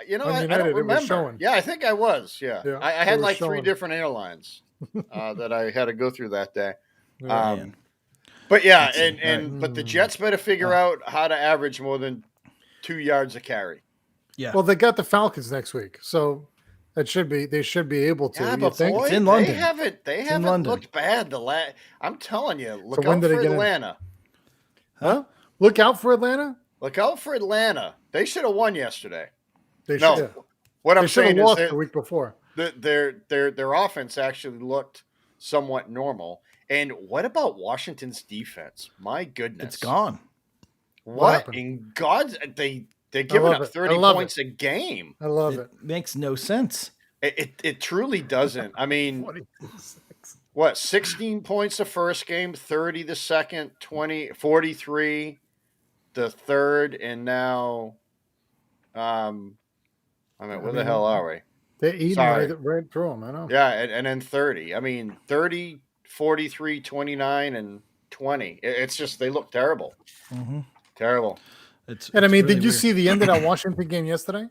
Speaker 2: You know,
Speaker 3: On
Speaker 2: I
Speaker 3: United,
Speaker 2: don't
Speaker 3: it was
Speaker 2: remember.
Speaker 3: showing.
Speaker 2: Yeah, I think I was. Yeah,
Speaker 3: Yeah,
Speaker 2: I
Speaker 3: it
Speaker 2: had
Speaker 3: was
Speaker 2: like three
Speaker 3: showing.
Speaker 2: different airlines that I had to go through that day.
Speaker 3: Yeah.
Speaker 1: Man.
Speaker 2: But yeah,
Speaker 1: Let's see.
Speaker 2: but the Jets better figure out how to average more than 2 yards a carry.
Speaker 1: Yeah.
Speaker 3: Well, they got the Falcons next week, so they should be able to.
Speaker 2: Yeah,
Speaker 3: you
Speaker 2: but
Speaker 3: think?
Speaker 2: boy,
Speaker 1: It's in London.
Speaker 2: they
Speaker 1: in
Speaker 2: haven't
Speaker 1: London.
Speaker 2: looked bad. I'm telling you, look
Speaker 3: when
Speaker 2: out
Speaker 3: do they
Speaker 2: for
Speaker 3: get in?
Speaker 2: Atlanta.
Speaker 3: Huh? Look out for Atlanta.
Speaker 2: Look out for Atlanta. They should have won yesterday.
Speaker 3: They
Speaker 2: No,
Speaker 3: should.
Speaker 2: what
Speaker 3: They
Speaker 2: I'm
Speaker 3: should
Speaker 2: saying
Speaker 3: have
Speaker 2: is
Speaker 3: lost
Speaker 2: that
Speaker 3: the week before.
Speaker 2: their offense actually looked somewhat normal. And what about Washington's defense? My goodness,
Speaker 1: It's gone.
Speaker 2: What
Speaker 3: happened?
Speaker 2: in God's they're giving
Speaker 3: love
Speaker 2: up
Speaker 3: it.
Speaker 2: 30
Speaker 3: I love
Speaker 2: points a game.
Speaker 3: I love
Speaker 1: It
Speaker 3: it.
Speaker 1: makes no sense.
Speaker 2: It truly doesn't. I mean,
Speaker 3: 26.
Speaker 2: what 16 points the first game, 30 the second, 43 the third, and now I mean, where the hell are we?
Speaker 3: They eat
Speaker 2: Sorry.
Speaker 3: right through them. I know.
Speaker 2: Yeah, and then 30. I mean, 30, 43, 29, and 20. It's just they look terrible.
Speaker 1: Mm-hmm.
Speaker 2: Terrible.
Speaker 3: And I
Speaker 1: it's
Speaker 3: mean,
Speaker 1: really
Speaker 3: did you
Speaker 1: weird.
Speaker 3: see the end of that Washington game yesterday?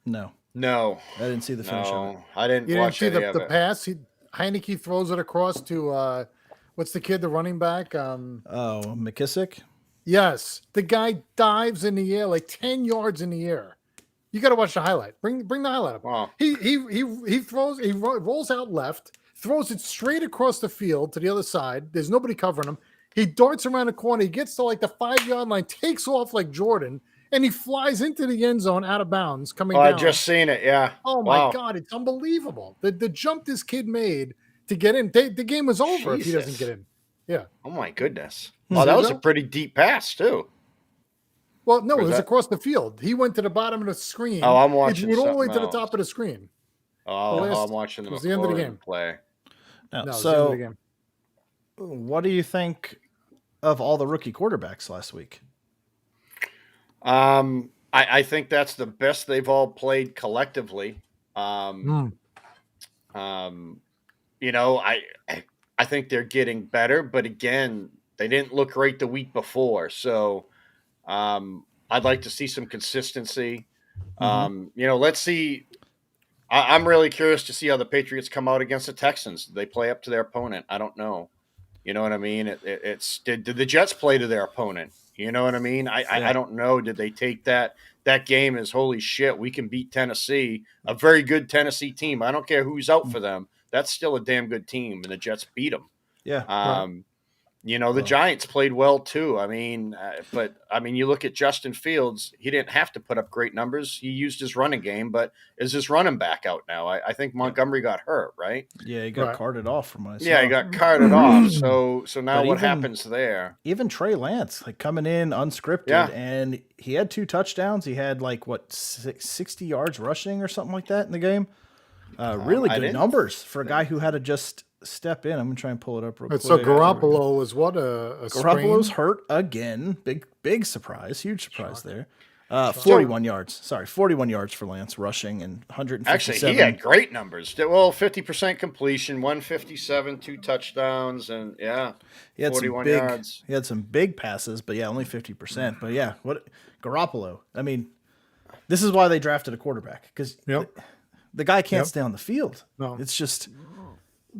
Speaker 1: No,
Speaker 2: No.
Speaker 1: I didn't see the finish of it.
Speaker 2: No, I didn't
Speaker 3: You didn't
Speaker 2: watch
Speaker 3: see
Speaker 2: any
Speaker 3: the
Speaker 2: of it.
Speaker 3: pass. Heineke throws it across to what's the kid, the running back?
Speaker 1: Oh, McKissick?
Speaker 3: Yes, the guy dives in the air like 10 yards in the air. You got to watch the highlight. Bring the highlight up.
Speaker 2: Wow.
Speaker 3: He rolls out left, throws it straight across the field to the other side. There's nobody covering him. He darts around the corner. He gets to like the 5-yard line, takes off like Jordan, and he flies into the end zone out of bounds coming
Speaker 2: Oh, I
Speaker 3: down.
Speaker 2: just seen it. Yeah.
Speaker 3: Oh my
Speaker 2: Wow.
Speaker 3: God, it's unbelievable. The jump this kid made to get in. The game was over if he doesn't
Speaker 2: Jesus.
Speaker 3: get in. Yeah.
Speaker 2: Oh my goodness.
Speaker 3: See
Speaker 2: Oh, that was a
Speaker 3: that?
Speaker 2: pretty deep pass too.
Speaker 3: Well, no,
Speaker 2: Or
Speaker 3: it was
Speaker 2: that-
Speaker 3: across the field. He went to the bottom of the screen.
Speaker 2: Oh, I'm
Speaker 3: He
Speaker 2: watching
Speaker 3: went all the way to
Speaker 2: something
Speaker 3: the
Speaker 2: else.
Speaker 3: top of the screen.
Speaker 2: Oh,
Speaker 3: The last-
Speaker 2: I'm watching
Speaker 3: it
Speaker 2: the
Speaker 3: was the end of the
Speaker 2: McLaurin
Speaker 3: game.
Speaker 2: play.
Speaker 1: No.
Speaker 3: No, it was the end of
Speaker 1: So,
Speaker 3: the game.
Speaker 1: what do you think of all the rookie quarterbacks last week?
Speaker 2: I think that's the best they've all played collectively.
Speaker 3: Mm.
Speaker 2: You know, I think they're getting better, but again, they didn't look great the week before. So I'd like to see some consistency. You know, let's see. I'm really curious to see how the Patriots come out against the Texans. Did they play up to their opponent? I don't know. You know what I mean? Did the Jets play to their opponent? You know what I mean? I don't know. Did they take that game as holy shit? We can beat Tennessee, a very good Tennessee team. I don't care who's out for them. That's still a damn good team, and the Jets beat them.
Speaker 1: Yeah.
Speaker 2: You know, the Giants played well too. I mean, but I mean, you look at Justin Fields, he didn't have to put up great numbers. He used his running game, but is his running back out now? I think Montgomery got hurt, right?
Speaker 1: Yeah, he got
Speaker 3: Right.
Speaker 1: carted off from what I saw.
Speaker 2: Yeah, he got carted off. So now
Speaker 1: But
Speaker 2: what
Speaker 1: even-
Speaker 2: happens there?
Speaker 1: Even Trey Lance, like coming in unscripted,
Speaker 2: Yeah.
Speaker 1: and he had 2 touchdowns. He had like 60 yards rushing or something like that in the game. Really
Speaker 2: I
Speaker 1: good
Speaker 2: didn't
Speaker 1: numbers for a guy who had to just step in. I'm gonna try and pull it up real quick.
Speaker 3: So Garoppolo was what a
Speaker 1: Garoppolo's
Speaker 3: sprain?
Speaker 1: hurt again. Big surprise, huge surprise there. 41 yards. Sorry, 41 yards for Lance rushing and 157.
Speaker 2: Actually, he had great numbers. Well, 50% completion, 157, 2 touchdowns, and yeah,
Speaker 1: He had
Speaker 2: 41
Speaker 1: some big,
Speaker 2: yards.
Speaker 1: He had some big passes, but yeah, only 50%. But yeah, what Garoppolo? I mean, this is why they drafted a quarterback because
Speaker 3: Yep.
Speaker 1: the guy can't
Speaker 3: Yep.
Speaker 1: stay on the field.
Speaker 3: No.
Speaker 1: It's just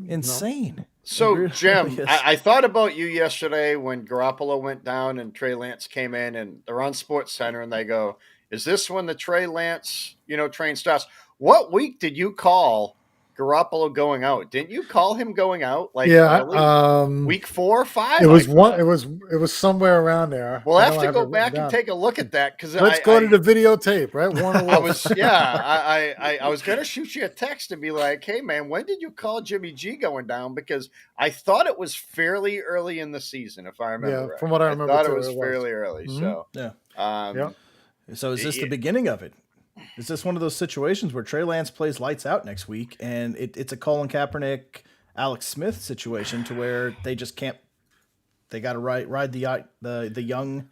Speaker 1: insane.
Speaker 2: So,
Speaker 1: really
Speaker 2: Jim,
Speaker 1: is.
Speaker 2: I thought about you yesterday when Garoppolo went down and Trey Lance came in, and they're on Sports Center, and they go, "Is this when the Trey Lance, train starts?" What week did you call Garoppolo going out? Didn't you call him going out like
Speaker 3: Yeah,
Speaker 2: early week 4 or 5?
Speaker 3: it
Speaker 2: I
Speaker 3: was one.
Speaker 2: thought.
Speaker 3: It was somewhere around there.
Speaker 2: We'll
Speaker 3: I
Speaker 2: have
Speaker 3: know I
Speaker 2: to
Speaker 3: have
Speaker 2: go
Speaker 3: it written
Speaker 2: back and
Speaker 3: down.
Speaker 2: take a look at that because
Speaker 3: Let's go to the videotape, right? Warner
Speaker 2: I
Speaker 3: Wolf.
Speaker 2: was I was gonna shoot you a text and be like, "Hey man, when did you call Jimmy G going down?" Because I thought it was fairly early in the season, if I remember
Speaker 3: Yeah,
Speaker 2: right.
Speaker 3: from what I remember
Speaker 2: thought
Speaker 3: too,
Speaker 2: it was
Speaker 3: it was.
Speaker 2: fairly early.
Speaker 3: Mhm.
Speaker 2: So
Speaker 1: Yeah.
Speaker 2: um,
Speaker 1: So is this the
Speaker 2: it-
Speaker 1: beginning of it? Is this one of those situations where Trey Lance plays lights out next week, and it's a Colin Kaepernick, Alex Smith situation to where they just can't? They got to ride the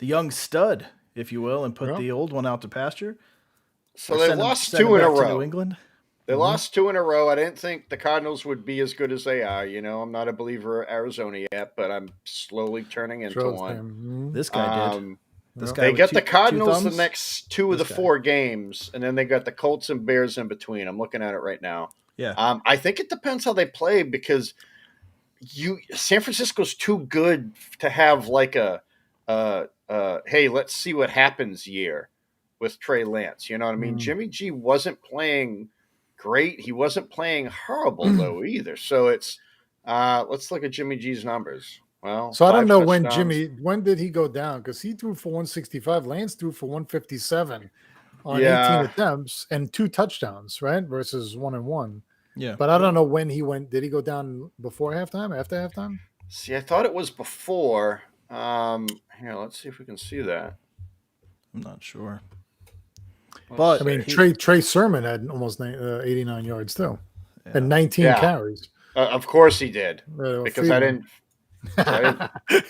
Speaker 1: young stud, if you will, and put
Speaker 3: Yeah.
Speaker 1: the old one out to pasture.
Speaker 2: so
Speaker 1: Or
Speaker 2: they
Speaker 1: send him-
Speaker 2: lost
Speaker 1: send him
Speaker 2: 2 in a
Speaker 1: back to New
Speaker 2: row.
Speaker 1: England.
Speaker 2: They lost 2 in a row. I didn't think the Cardinals would be as good as they are. I'm not a believer of Arizona yet, but I'm slowly turning into
Speaker 3: Troll's
Speaker 2: one.
Speaker 3: name.
Speaker 1: This guy did.
Speaker 2: Um,
Speaker 1: This
Speaker 3: Yeah.
Speaker 1: guy
Speaker 2: They
Speaker 1: with
Speaker 2: get
Speaker 1: two-
Speaker 2: the
Speaker 1: two
Speaker 2: Cardinals the
Speaker 1: thumbs?
Speaker 2: next 2 of the
Speaker 1: This guy.
Speaker 2: 4 games, and then they got the Colts and Bears in between. I'm looking at it right now.
Speaker 1: Yeah.
Speaker 2: I think it depends how they play because San Francisco's too good to have like a hey, let's see what happens year with Trey Lance. You know what I mean?
Speaker 3: Mm.
Speaker 2: Jimmy G wasn't playing great. He wasn't playing horrible though either. So it's let's look at Jimmy G's numbers. Well,
Speaker 3: So I don't
Speaker 2: 5
Speaker 3: know when
Speaker 2: touchdowns.
Speaker 3: when did he go down? Because he threw for 165. Lance threw for 157 on
Speaker 2: Yeah.
Speaker 3: 18 attempts and 2 touchdowns, right? Versus 1 and 1.
Speaker 1: Yeah.
Speaker 3: But I don't know when he went. Did he go down before halftime? After halftime?
Speaker 2: See, I thought it was before. Here, let's see if we can see that.
Speaker 1: I'm not sure.
Speaker 2: Let's
Speaker 1: But
Speaker 3: I mean,
Speaker 2: see.
Speaker 3: Trey Sermon had almost 89 yards too,
Speaker 1: Yeah.
Speaker 3: and 19
Speaker 2: Yeah.
Speaker 3: carries.
Speaker 2: Of course he did
Speaker 3: Uh,
Speaker 2: because I didn't.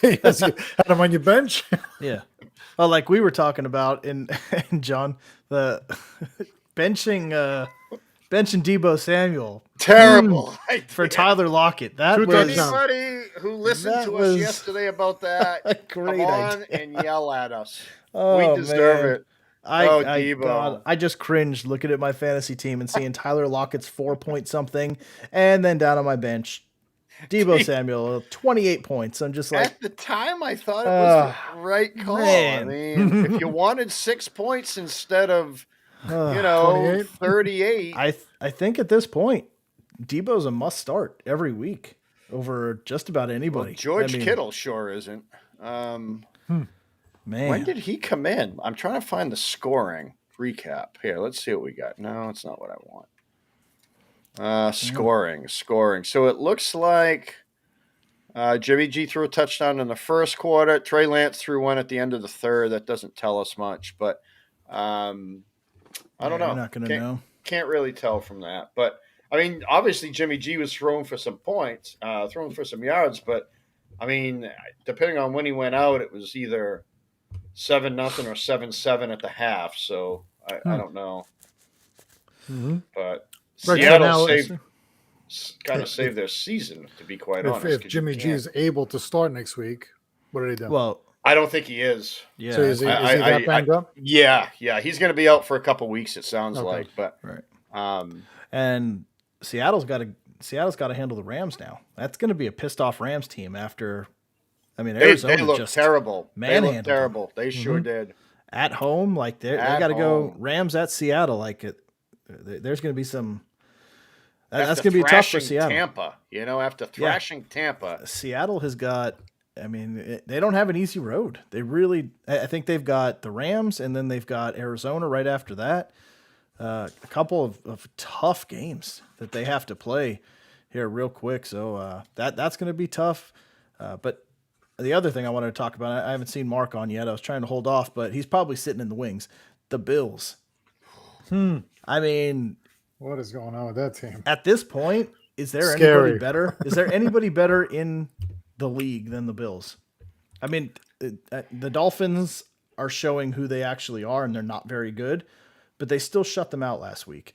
Speaker 3: Yes, you had him on your bench.
Speaker 1: Yeah. Well, like we were talking about in John, the benching Debo Samuel
Speaker 2: Terrible
Speaker 1: for
Speaker 2: idea.
Speaker 1: Tyler Lockett. That
Speaker 3: 2
Speaker 1: was
Speaker 3: touchdowns.
Speaker 2: Anybody who listened
Speaker 1: That
Speaker 2: to
Speaker 1: was
Speaker 2: us yesterday about that,
Speaker 1: a
Speaker 2: come
Speaker 1: great
Speaker 2: on
Speaker 1: idea.
Speaker 2: and yell at us.
Speaker 1: Oh,
Speaker 2: We deserve
Speaker 1: man.
Speaker 2: it. Oh,
Speaker 1: I
Speaker 2: Debo.
Speaker 1: God, I just cringed looking at my fantasy team and seeing Tyler Lockett's 4-point something, and then down on my bench, Debo Samuel 28 points. I'm just like,
Speaker 2: At the time, I thought it was the right call.
Speaker 1: man.
Speaker 2: I mean, if you wanted 6 points instead of,
Speaker 1: ugh.
Speaker 3: 28?
Speaker 2: 38,
Speaker 1: I think at this point, Debo's a must start every week over just about anybody.
Speaker 2: George
Speaker 1: I mean,
Speaker 2: Kittle sure isn't.
Speaker 1: man.
Speaker 2: When did he come in? I'm trying to find the scoring recap. Here, let's see what we got. No, it's not what I want. Scoring. So it looks like Jimmy G threw a touchdown in the first quarter. Trey Lance threw one at the end of the third. That doesn't tell us much, but I don't know.
Speaker 1: You're not going to know.
Speaker 2: Can't really tell from that. But I mean, obviously Jimmy G was throwing for some points, throwing for some yards. But I mean, depending on when he went out, it was either 7-0 or 7-7 at the half. So I don't know.
Speaker 3: Mhm.
Speaker 2: But
Speaker 3: Right, so
Speaker 2: Seattle
Speaker 3: now-
Speaker 2: kind of saved their season, to be quite
Speaker 3: If,
Speaker 2: honest.
Speaker 3: if
Speaker 2: 'cause you
Speaker 3: Jimmy G
Speaker 2: can't-
Speaker 3: is able to start next week, what do they do?
Speaker 1: Well,
Speaker 2: I don't think he is.
Speaker 1: yeah.
Speaker 3: so is he
Speaker 2: I-
Speaker 3: that banged up?
Speaker 2: Yeah, he's going to be out for a couple weeks. It sounds
Speaker 3: Okay.
Speaker 2: like, but
Speaker 1: right.
Speaker 2: um,
Speaker 1: And Seattle's got to handle the Rams now. That's going to be a pissed off Rams team after. I mean,
Speaker 2: they
Speaker 1: Arizona
Speaker 2: look
Speaker 1: just
Speaker 2: terrible. They
Speaker 1: manhandled
Speaker 2: look
Speaker 1: them.
Speaker 2: terrible. They sure did.
Speaker 1: at home. Like they
Speaker 2: At
Speaker 1: got to go
Speaker 2: home.
Speaker 1: Rams at Seattle. Like there's going to be some. That's
Speaker 2: After
Speaker 1: going to be tough for
Speaker 2: thrashing
Speaker 1: Seattle.
Speaker 2: Tampa, after thrashing Tampa.
Speaker 1: Seattle has got. I mean, they don't have an easy road. They really. I think they've got the Rams, and then they've got Arizona right after that. A couple of tough games that they have to play here real quick. So that's going to be tough. But the other thing I wanted to talk about, I haven't seen Mark on yet. I was trying to hold off, but he's probably sitting in the wings. The Bills. I mean,
Speaker 3: What is going on with that team?
Speaker 1: at this point, is there
Speaker 3: Scary.
Speaker 1: anybody better? Is there anybody better in the league than the Bills? I mean, the Dolphins are showing who they actually are, and they're not very good, but they still shut them out last week.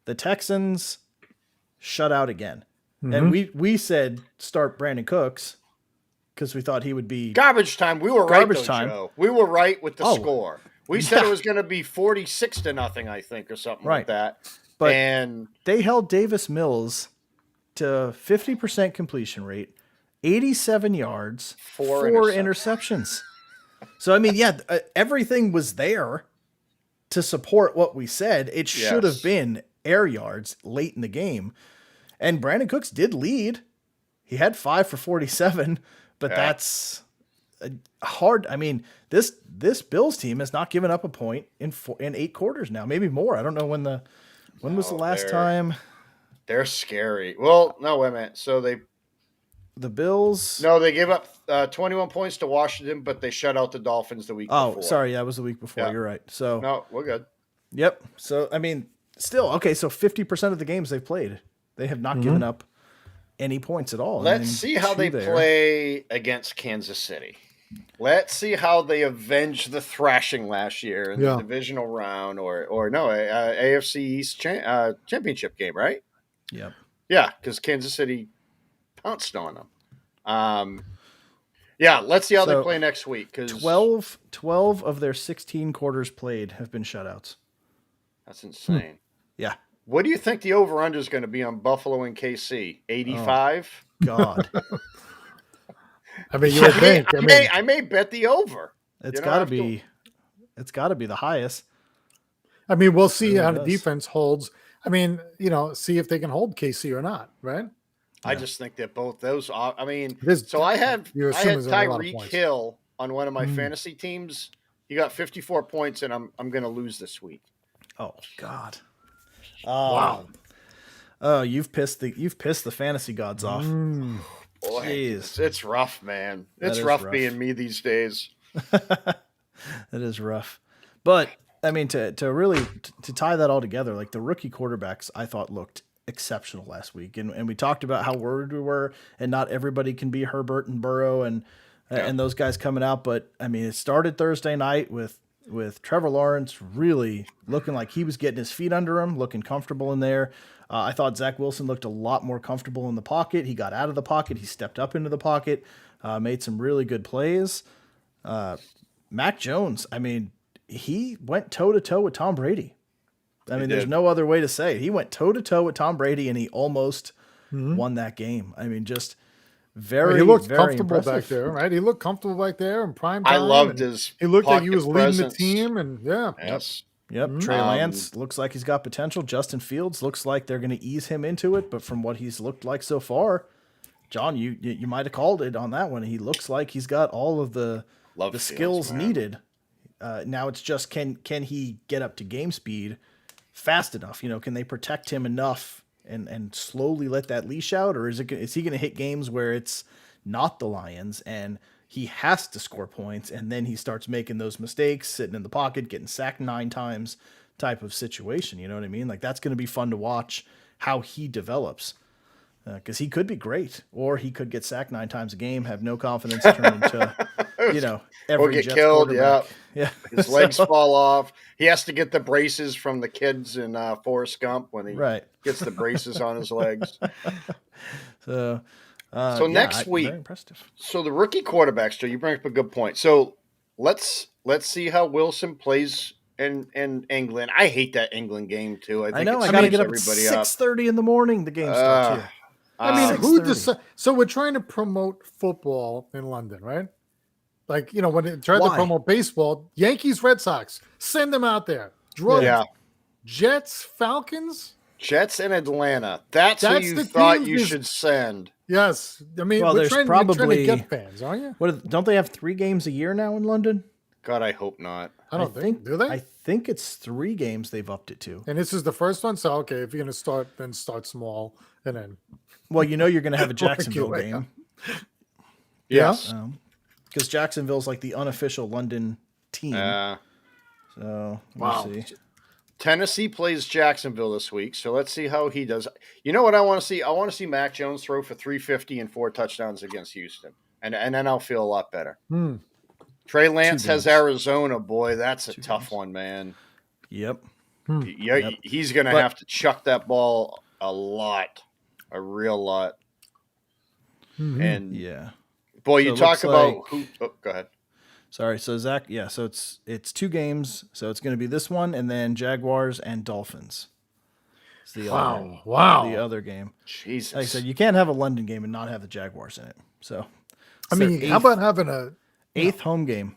Speaker 1: The Texans shut out again. And we said start Brandon Cooks because we thought he would be
Speaker 2: Garbage time. We were
Speaker 1: Garbage
Speaker 2: right, though,
Speaker 1: time.
Speaker 2: Joe. We were right with the
Speaker 1: Oh.
Speaker 2: score. We said
Speaker 1: Yeah.
Speaker 2: it was going to be 46-0, I think, or something
Speaker 1: Right.
Speaker 2: like that.
Speaker 1: But
Speaker 2: and
Speaker 1: they held Davis Mills to 50% completion rate, 87 yards,
Speaker 2: Four
Speaker 1: four interceptions. So, I mean, yeah, everything was there to support what we said. It should have been air yards late in the game. And Brandon Cooks did lead. He had 5 for 47, but that's hard. I mean, this Bills team has not given up a point in 8 quarters now, maybe more. I don't know when was the last time.
Speaker 2: They're scary. Well, no, wait a minute. So
Speaker 1: the Bills.
Speaker 2: No, they gave up 21 points to Washington, but they shut out the Dolphins the week before.
Speaker 1: Oh, sorry. That was the week before. Yeah. You're right. So
Speaker 2: no, we're good.
Speaker 1: Yep. So, I mean, still, okay. So 50% of the games they've played, they have not given up any points at all.
Speaker 2: Let's see how they play against Kansas City. Let's see how they avenge the thrashing last year in the divisional round or no, AFC East championship game, right?
Speaker 1: Yep.
Speaker 2: Yeah, because Kansas City pounced on them. Yeah, let's see how they play next week.
Speaker 1: 12 of their 16 quarters played have been shutouts.
Speaker 2: That's insane.
Speaker 1: Yeah.
Speaker 2: What do you think the over-under is going to be on Buffalo and KC? 85?
Speaker 1: Oh, God.
Speaker 3: I mean, you would think.
Speaker 2: I may bet the over.
Speaker 1: It's got to be. It's got to be the highest.
Speaker 3: I mean, we'll see how the defense holds. I mean, see if they can hold KC or not, right?
Speaker 2: I just think that both those. I mean, I had Tyreek Hill on one of my fantasy teams. He got 54 points, and I'm going to lose this week.
Speaker 1: Oh God!
Speaker 3: Wow!
Speaker 1: Oh, you've pissed the fantasy gods off.
Speaker 2: Boy, it's rough, man. It's rough being me these days.
Speaker 1: It is rough, but I mean, to really tie that all together, like the rookie quarterbacks, I thought looked exceptional last week, and we talked about how worried we were, and not everybody can be Herbert and Burrow and those guys coming out. But I mean, it started Thursday night with Trevor Lawrence really looking like he was getting his feet under him, looking comfortable in there. I thought Zach Wilson looked a lot more comfortable in the pocket. He got out of the pocket. He stepped up into the pocket, made some really good plays. Mac Jones, I mean, he went toe-to-toe with Tom Brady. I mean, there's no other way to say it. He went toe-to-toe with Tom Brady, and he almost won that game. I mean, just very,
Speaker 3: he looked
Speaker 1: very
Speaker 3: comfortable
Speaker 1: impressive.
Speaker 3: back there, right? He looked comfortable back there in prime time.
Speaker 2: I loved his.
Speaker 3: He looked like he was
Speaker 2: presence.
Speaker 3: leading the team, and
Speaker 2: Yes.
Speaker 1: Yep. Trey Lance looks like he's got potential. Justin Fields looks like they're going to ease him into it, but from what he's looked like so far, John, you might have called it on that one. He looks like he's got all of the skills needed. Now it's just can he get up to game speed fast enough? Can they protect him enough and slowly let that leash out, or is he going to hit games where it's not the Lions and he has to score points, and then he starts making those mistakes, sitting in the pocket, getting sacked 9 times type of situation? You know what I mean? Like, that's going to be fun to watch how he develops, because he could be great, or he could get sacked 9 times a game, have no confidence, turn into, every
Speaker 2: or get
Speaker 1: Jets
Speaker 2: killed.
Speaker 1: Yeah.
Speaker 2: His legs fall off. He has to get the braces from the kids in Forrest Gump when he gets the braces on his legs. So next week,
Speaker 1: very impressive.
Speaker 2: So the rookie quarterbacks, Joe, you bring up a good point. So let's see how Wilson plays in England. I hate that England game too.
Speaker 1: I know. I got to get up at 6:30 in the morning. The game starts here.
Speaker 3: I mean, so we're trying to promote football in London, right? Like, when they tried to promote baseball, Yankees, Red Sox, send them out there. Jets, Falcons.
Speaker 2: Jets in Atlanta. That's who you thought you should send.
Speaker 3: Yes. I mean,
Speaker 1: well,
Speaker 3: we're trying to get fans, aren't you?
Speaker 1: Don't they have 3 games a year now in London?
Speaker 2: God, I hope not.
Speaker 3: I don't think. Do they?
Speaker 1: I think it's 3 games they've upped it to.
Speaker 3: And this is the first one? So, okay, if you're going to start, then start small. And then.
Speaker 1: Well, you're going to have a Jacksonville game.
Speaker 2: Yes.
Speaker 1: Because Jacksonville's like the unofficial London team. So, let me see.
Speaker 2: Tennessee plays Jacksonville this week, so let's see how he does. You know what I want to see? I want to see Mac Jones throw for 350 and 4 touchdowns against Houston, and then I'll feel a lot better. Trey Lance has Arizona. Boy, that's a tough one, man.
Speaker 1: Yep.
Speaker 2: He's going to have to chuck that ball a real lot. And boy, you talk about who. Oh, go ahead.
Speaker 1: Sorry, so Zach, so it's 2 games. So it's going to be this one and then Jaguars and Dolphins. is the other
Speaker 3: Wow.
Speaker 1: the other game.
Speaker 2: Jesus.
Speaker 1: Like I said, you can't have a London game and not have the Jaguars in it. So,
Speaker 3: I mean, how about having
Speaker 1: eighth home game?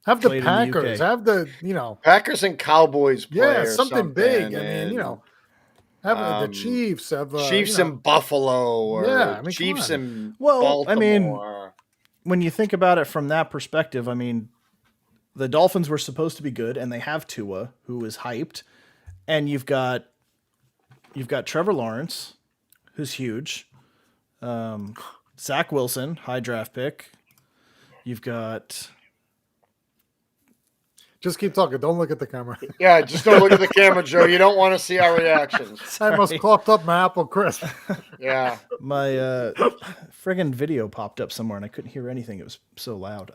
Speaker 3: have the
Speaker 1: played in the
Speaker 3: Packers,
Speaker 1: UK.
Speaker 3: have the
Speaker 2: Packers and Cowboys play
Speaker 3: yeah,
Speaker 2: or
Speaker 3: something big. I mean,
Speaker 2: and,
Speaker 3: have the Chiefs, have
Speaker 2: Chiefs and Buffalo, or
Speaker 3: Yeah, I mean, come
Speaker 2: Chiefs
Speaker 3: on.
Speaker 2: and
Speaker 1: Well,
Speaker 2: Baltimore.
Speaker 1: I mean, when you think about it from that perspective, I mean, the Dolphins were supposed to be good, and they have Tua, who is hyped, and you've got Trevor Lawrence, who's huge, Zach Wilson, high draft pick. You've got
Speaker 3: just keep talking. Don't look at the camera.
Speaker 2: yeah, just don't look at the camera, Joe. You don't want to see our reactions.
Speaker 3: I almost coughed up my apple crisp.
Speaker 2: Yeah.
Speaker 1: my friggin' video popped up somewhere, and I couldn't hear anything. It was so loud.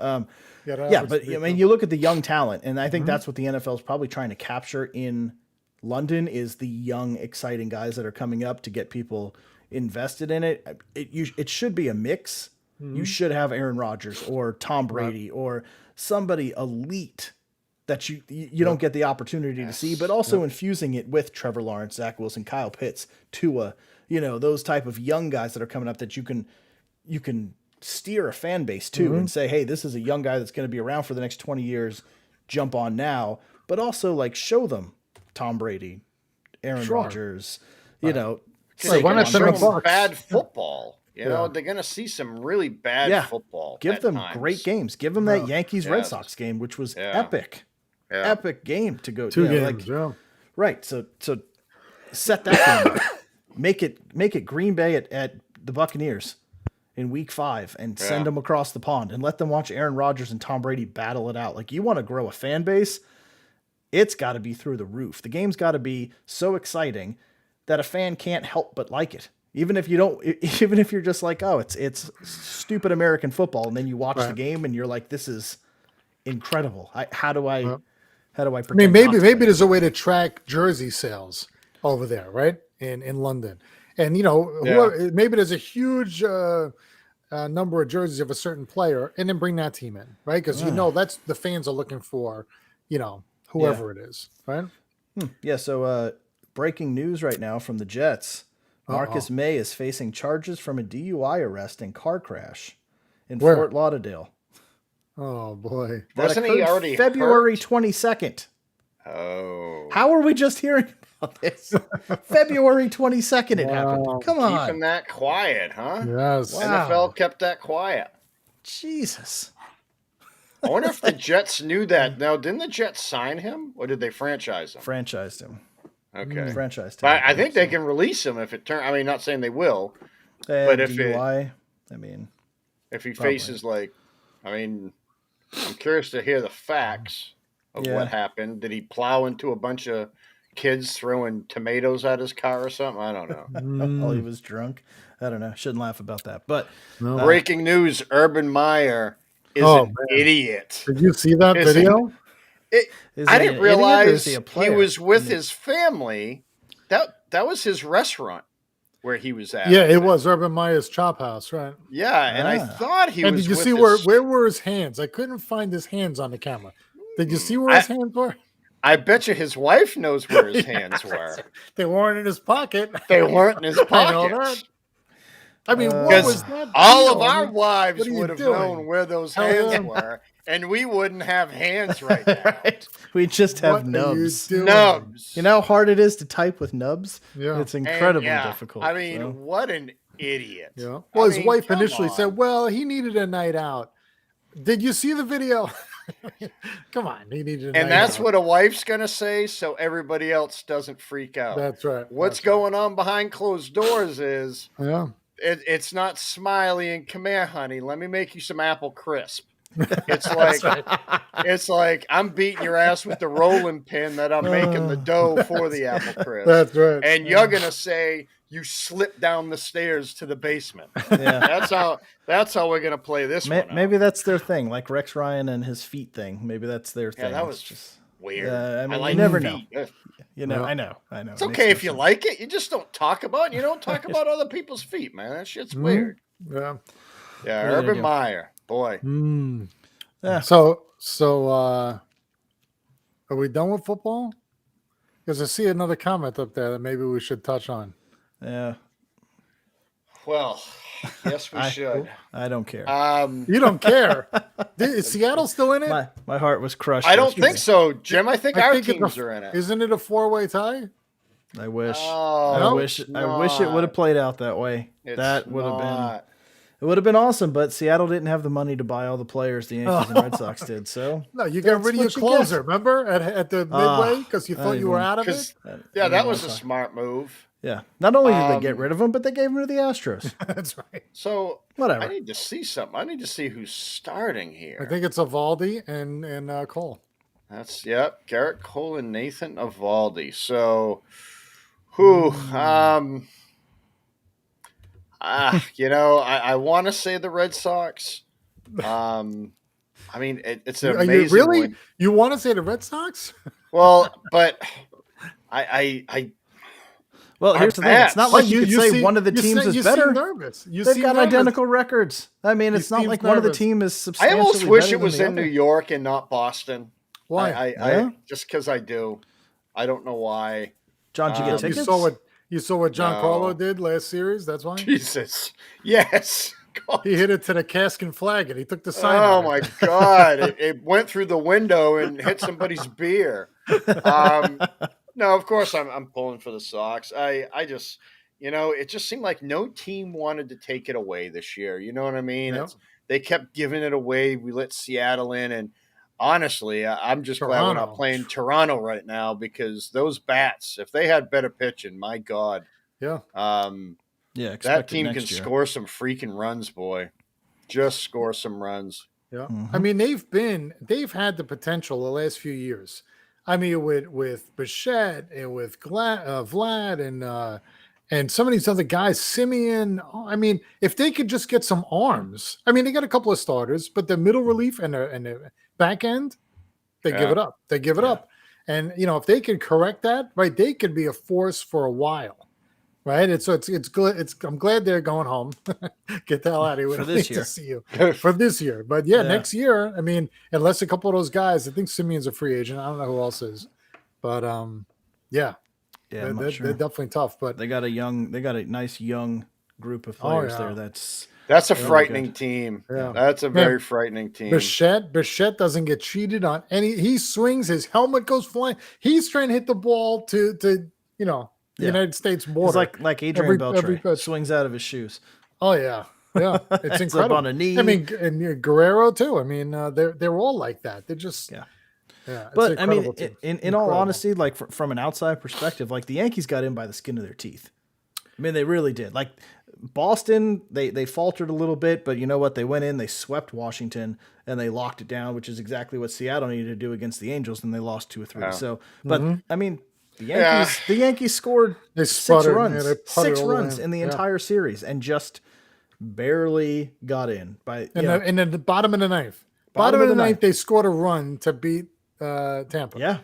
Speaker 1: Yeah, but I mean, you look at the young talent, and I think that's what the NFL is probably trying to capture in London is the young, exciting guys that are coming up to get people invested in it. It should be a mix. You should have Aaron Rodgers or Tom Brady or somebody elite that you don't get the opportunity to see, but also infusing it with Trevor Lawrence, Zach Wilson, Kyle Pitts, Tua, those type of young guys that are coming up that you can steer a fan base to and say, hey, this is a young guy that's going to be around for the next 20 years. Jump on now, but also like show them Tom Brady, Aaron Rodgers,
Speaker 3: Why
Speaker 2: They
Speaker 3: not
Speaker 2: can
Speaker 3: send
Speaker 2: show
Speaker 3: them
Speaker 2: them
Speaker 3: Bucks?
Speaker 2: bad football. You know,
Speaker 3: Yeah.
Speaker 2: they're going to see some really bad football.
Speaker 1: Give
Speaker 2: at
Speaker 1: them
Speaker 2: times.
Speaker 1: great games. Give them that Yankees Red
Speaker 2: Yes.
Speaker 1: Sox game, which was
Speaker 2: Yeah.
Speaker 1: epic.
Speaker 2: Yeah.
Speaker 1: Epic game to go
Speaker 3: 2
Speaker 1: to.
Speaker 3: games. Yeah.
Speaker 1: Right. So set that game up. Make it Green Bay at the Buccaneers in week 5 and send them across the pond and let them watch Aaron Rodgers and Tom Brady battle it out. Like, you want to grow a fan base, it's got to be through the roof. The game's got to be so exciting that a fan can't help but like it. Even if you're just like, oh, it's stupid American football, and then you watch the game and you're like, this is incredible. How do I
Speaker 3: I mean,
Speaker 1: pretend
Speaker 3: maybe
Speaker 1: not to?
Speaker 3: maybe there's a way to track jersey sales over there, right? In London, and maybe there's a huge number of jerseys of a certain player, and then bring that team in, right? Because that's the fans are looking for, whoever it is, right?
Speaker 1: Yeah, so breaking news right now from the Jets. Marcus May is facing charges from a DUI arrest and car crash in
Speaker 3: Where?
Speaker 1: Fort Lauderdale.
Speaker 3: Oh boy,
Speaker 1: That
Speaker 2: Wasn't he
Speaker 1: occurred
Speaker 2: already
Speaker 1: February
Speaker 2: hurt?
Speaker 1: 22nd.
Speaker 2: Oh.
Speaker 1: How are we just hearing about this? February 22nd it happened.
Speaker 3: Wow.
Speaker 1: Come on.
Speaker 2: Keeping that quiet, huh?
Speaker 3: yes.
Speaker 1: Wow.
Speaker 2: NFL kept that quiet.
Speaker 1: Jesus.
Speaker 2: I wonder if the Jets knew that. Now, didn't the Jets sign him, or did they franchise him?
Speaker 1: Franchised him.
Speaker 2: Okay.
Speaker 1: Franchised him.
Speaker 2: But I think they can release him if it turns. I mean, not saying they will.
Speaker 1: But
Speaker 2: if it-
Speaker 1: DUI, I mean,
Speaker 2: If he
Speaker 1: Probably.
Speaker 2: faces I'm curious to hear the facts of
Speaker 1: Yeah.
Speaker 2: what happened. Did he plow into a bunch of kids throwing tomatoes at his car or something? I don't know.
Speaker 1: while he was drunk. I don't know. Shouldn't laugh about that. But
Speaker 3: No.
Speaker 2: Breaking news: Urban Meyer is
Speaker 3: Oh,
Speaker 2: an
Speaker 3: man.
Speaker 2: idiot.
Speaker 3: Did you see that
Speaker 2: Is
Speaker 3: video?
Speaker 1: is
Speaker 2: I
Speaker 1: he
Speaker 2: didn't
Speaker 1: an idiot or
Speaker 2: realize
Speaker 1: is he a
Speaker 2: he
Speaker 1: player?
Speaker 2: was with his family. That was his restaurant where he was at.
Speaker 3: Yeah, it was Urban Meyer's Chop House, right?
Speaker 2: Yeah, and I
Speaker 1: Ah.
Speaker 2: thought he
Speaker 3: And
Speaker 2: was.
Speaker 3: did you
Speaker 2: with
Speaker 3: see
Speaker 2: his-
Speaker 3: where were his hands? I couldn't find his hands on the camera. Did you see where his hands were?
Speaker 2: I bet you his wife knows where his hands were.
Speaker 3: They weren't in his pocket.
Speaker 2: They weren't in his
Speaker 3: I know
Speaker 2: pockets.
Speaker 3: that. I mean, what
Speaker 2: Because
Speaker 3: was that?
Speaker 2: all of
Speaker 3: deal? I
Speaker 2: our
Speaker 3: mean,
Speaker 2: wives
Speaker 3: what are you
Speaker 2: would have
Speaker 3: doing?
Speaker 2: known where those
Speaker 3: Hell
Speaker 2: hands
Speaker 3: yeah.
Speaker 2: were, and we wouldn't have hands right now.
Speaker 1: Right? We just have
Speaker 3: what are you
Speaker 1: nubs.
Speaker 3: doing?
Speaker 2: Nubs.
Speaker 1: You know how hard it is to type with nubs?
Speaker 3: Yeah.
Speaker 1: It's
Speaker 2: And,
Speaker 1: incredibly
Speaker 2: yeah,
Speaker 1: difficult.
Speaker 2: I mean,
Speaker 1: so.
Speaker 2: what an idiot.
Speaker 3: Yeah.
Speaker 2: I
Speaker 3: Well, his
Speaker 2: mean,
Speaker 3: wife
Speaker 2: come
Speaker 3: initially
Speaker 2: on.
Speaker 3: said, "Well, he needed a night out." Did you see the video? Come on, he needed a night
Speaker 2: And that's
Speaker 3: out.
Speaker 2: what a wife's going to say so everybody else doesn't freak out.
Speaker 3: That's right.
Speaker 2: What's
Speaker 3: That's right.
Speaker 2: going on behind closed doors is
Speaker 3: Yeah.
Speaker 2: it's not Smiley and come here, honey. Let me make you some apple crisp. It's like I'm beating your ass with the rolling pin that I'm making the dough for the apple crisp.
Speaker 3: That's right.
Speaker 2: And you're gonna say you slipped down the stairs to the basement.
Speaker 1: Yeah.
Speaker 2: That's how we're gonna play this one. out.
Speaker 1: Maybe that's their thing, like Rex Ryan and his feet thing. Maybe that's their
Speaker 2: Yeah,
Speaker 1: thing.
Speaker 2: that
Speaker 1: It's
Speaker 2: was
Speaker 1: just,
Speaker 2: weird.
Speaker 1: I mean, you
Speaker 2: like
Speaker 1: never
Speaker 2: feet.
Speaker 1: you know,
Speaker 3: Yeah.
Speaker 1: I know.
Speaker 2: It's
Speaker 1: It makes
Speaker 2: okay
Speaker 1: no
Speaker 2: if you
Speaker 1: sense.
Speaker 2: like it. You just don't talk about it. You don't talk about other people's feet, man. That shit's
Speaker 3: Mhm.
Speaker 2: weird.
Speaker 3: Yeah.
Speaker 2: Yeah,
Speaker 1: What are you gonna
Speaker 2: Urban
Speaker 1: do?
Speaker 2: Meyer, boy.
Speaker 3: Mm.
Speaker 1: Yeah.
Speaker 3: So are we done with football? Because I see another comment up there that maybe we should touch on.
Speaker 1: Yeah,
Speaker 2: Well, yes, we
Speaker 1: I
Speaker 2: should.
Speaker 1: I don't care.
Speaker 3: You don't care. Is Seattle still in it?
Speaker 1: My heart was crushed.
Speaker 2: I don't think
Speaker 1: yesterday.
Speaker 2: so, Jim. I think our
Speaker 3: think it's
Speaker 2: teams are in it.
Speaker 3: Isn't it a 4-way tie?
Speaker 1: I wish.
Speaker 2: Oh,
Speaker 1: I
Speaker 3: No,
Speaker 1: wish.
Speaker 2: it's
Speaker 1: I wish it would have
Speaker 2: not.
Speaker 1: played out that way.
Speaker 2: It's
Speaker 1: That would have been.
Speaker 2: not.
Speaker 1: It would have been awesome, but Seattle didn't have the money to buy all the players the Yankees and Red Sox did. So
Speaker 3: No, you got
Speaker 1: That's
Speaker 3: rid of your
Speaker 1: what you
Speaker 3: closer,
Speaker 1: get.
Speaker 3: remember? At the midway? Because you
Speaker 1: I
Speaker 3: thought you were
Speaker 1: even-
Speaker 3: out of it?
Speaker 2: 'Cause-
Speaker 1: I
Speaker 2: Yeah,
Speaker 1: don't
Speaker 2: that
Speaker 1: wanna
Speaker 2: was a
Speaker 1: talk-
Speaker 2: smart move.
Speaker 1: Yeah. Not only did they get
Speaker 2: Um,
Speaker 1: rid of him, but they gave him to the Astros.
Speaker 3: That's right.
Speaker 2: So
Speaker 1: Whatever.
Speaker 2: I need to see something. I need to see who's starting
Speaker 3: I
Speaker 2: here.
Speaker 3: think it's Evaldi and Cole.
Speaker 2: That's Garrett Cole and Nathan Evaldi. So, who? I want to say the Red Sox. I mean, it's an
Speaker 3: Are
Speaker 2: amazing.
Speaker 3: you really?
Speaker 2: win.
Speaker 3: You want to say the Red Sox?
Speaker 2: Well, but I
Speaker 1: Well,
Speaker 2: Our
Speaker 1: here's the thing. It's not
Speaker 2: bats.
Speaker 1: like you could say one of the teams is
Speaker 3: you
Speaker 1: better.
Speaker 3: Seem nervous. You
Speaker 1: They've
Speaker 3: seem
Speaker 1: got
Speaker 3: nervous.
Speaker 1: identical records. I mean,
Speaker 3: He
Speaker 1: it's not
Speaker 3: seems
Speaker 1: like one of the
Speaker 3: nervous.
Speaker 1: team is
Speaker 2: I
Speaker 1: substantially
Speaker 2: almost wish
Speaker 1: better
Speaker 2: it was
Speaker 1: than
Speaker 2: in
Speaker 1: the
Speaker 2: New
Speaker 1: other.
Speaker 2: York and not Boston.
Speaker 3: Why?
Speaker 1: Yeah?
Speaker 2: Just because I do. I don't know why.
Speaker 1: John, did you
Speaker 2: Um,
Speaker 1: get
Speaker 3: you
Speaker 1: tickets?
Speaker 3: saw what Giancarlo
Speaker 2: No.
Speaker 3: did last series. That's why
Speaker 2: Jesus. Yes. God.
Speaker 3: he hit it to the cask and flag, and he took the sign.
Speaker 2: Oh
Speaker 3: out.
Speaker 2: my God! It went through the window and hit somebody's beer. No, of course I'm pulling for the Sox. I just, it just seemed like no team wanted to take it away this year. You know what I mean?
Speaker 3: Yep.
Speaker 2: They kept giving it away. We let Seattle in, and honestly, I'm just glad we're not
Speaker 3: Toronto.
Speaker 2: playing Toronto right now because those bats, if they had better pitching, my God,
Speaker 3: Yeah,
Speaker 1: Yeah,
Speaker 2: that
Speaker 1: expect it
Speaker 2: team can
Speaker 1: next year.
Speaker 2: score some freaking runs, boy. Just score some runs.
Speaker 3: yeah.
Speaker 1: Mhm.
Speaker 3: I mean, they've had the potential the last few years. I mean, with Bichette and with Vlad and some of these other guys, Simeon. I mean, if they could just get some arms. I mean, they got a couple of starters, but the middle relief and the back end, they give
Speaker 2: Yeah.
Speaker 3: it up. They give it
Speaker 1: Yeah.
Speaker 3: up. And if they could correct that, right, they could be a force for a while. Right. It's good. I'm glad they're going home. Get the hell out of here. We
Speaker 1: For
Speaker 3: don't
Speaker 1: this
Speaker 3: need
Speaker 1: year.
Speaker 3: to see you for this year. But yeah,
Speaker 1: Yeah.
Speaker 3: next year, I mean, unless a couple of those guys, I think Simeon's a free agent. I don't know who else is. But yeah,
Speaker 1: Yeah, I'm not
Speaker 3: they're
Speaker 1: sure.
Speaker 3: definitely tough. But
Speaker 1: They got a nice young group of
Speaker 3: Oh,
Speaker 1: players
Speaker 3: yeah.
Speaker 1: there. That's
Speaker 2: That's a
Speaker 1: Really
Speaker 2: frightening
Speaker 1: good.
Speaker 2: team.
Speaker 3: Yeah.
Speaker 2: That's a
Speaker 3: Man,
Speaker 2: very frightening team.
Speaker 3: Bichette doesn't get cheated on any. He swings, his helmet goes flying. He's trying to hit the ball to the
Speaker 1: Yeah.
Speaker 3: United States
Speaker 1: he's
Speaker 3: border.
Speaker 1: like Adrian
Speaker 3: every
Speaker 1: Beltre
Speaker 3: pitch.
Speaker 1: swings out of his shoes.
Speaker 3: Oh yeah, yeah, it's
Speaker 1: Ends up
Speaker 3: incredible.
Speaker 1: on a knee.
Speaker 3: I mean, and Guerrero too. I mean, they're all like that. They're just
Speaker 1: Yeah.
Speaker 3: yeah. It's
Speaker 1: But I mean,
Speaker 3: incredible team.
Speaker 1: in all
Speaker 3: Incredible.
Speaker 1: honesty, like from an outside perspective, like the Yankees got in by the skin of their teeth. I mean, they really did. Like Boston, they faltered a little bit, but you know what? They went in, they swept Washington, and they locked it down, which is exactly what Seattle needed to do against the Angels, and they lost 2-3.
Speaker 2: Yeah.
Speaker 1: So, but I mean, the
Speaker 2: Yeah.
Speaker 1: Yankees scored
Speaker 3: They
Speaker 1: 6
Speaker 3: sputtered,
Speaker 1: runs,
Speaker 3: yeah, they puttered
Speaker 1: six
Speaker 3: all the way
Speaker 1: runs
Speaker 3: in.
Speaker 1: in the
Speaker 3: Yeah.
Speaker 1: entire series, and just barely got in by.
Speaker 3: And then the bottom of the ninth.
Speaker 1: Bottom
Speaker 3: Bottom
Speaker 1: of
Speaker 3: of
Speaker 1: the
Speaker 3: the ninth,
Speaker 1: ninth.
Speaker 3: they scored a run to beat Tampa.
Speaker 1: Yeah,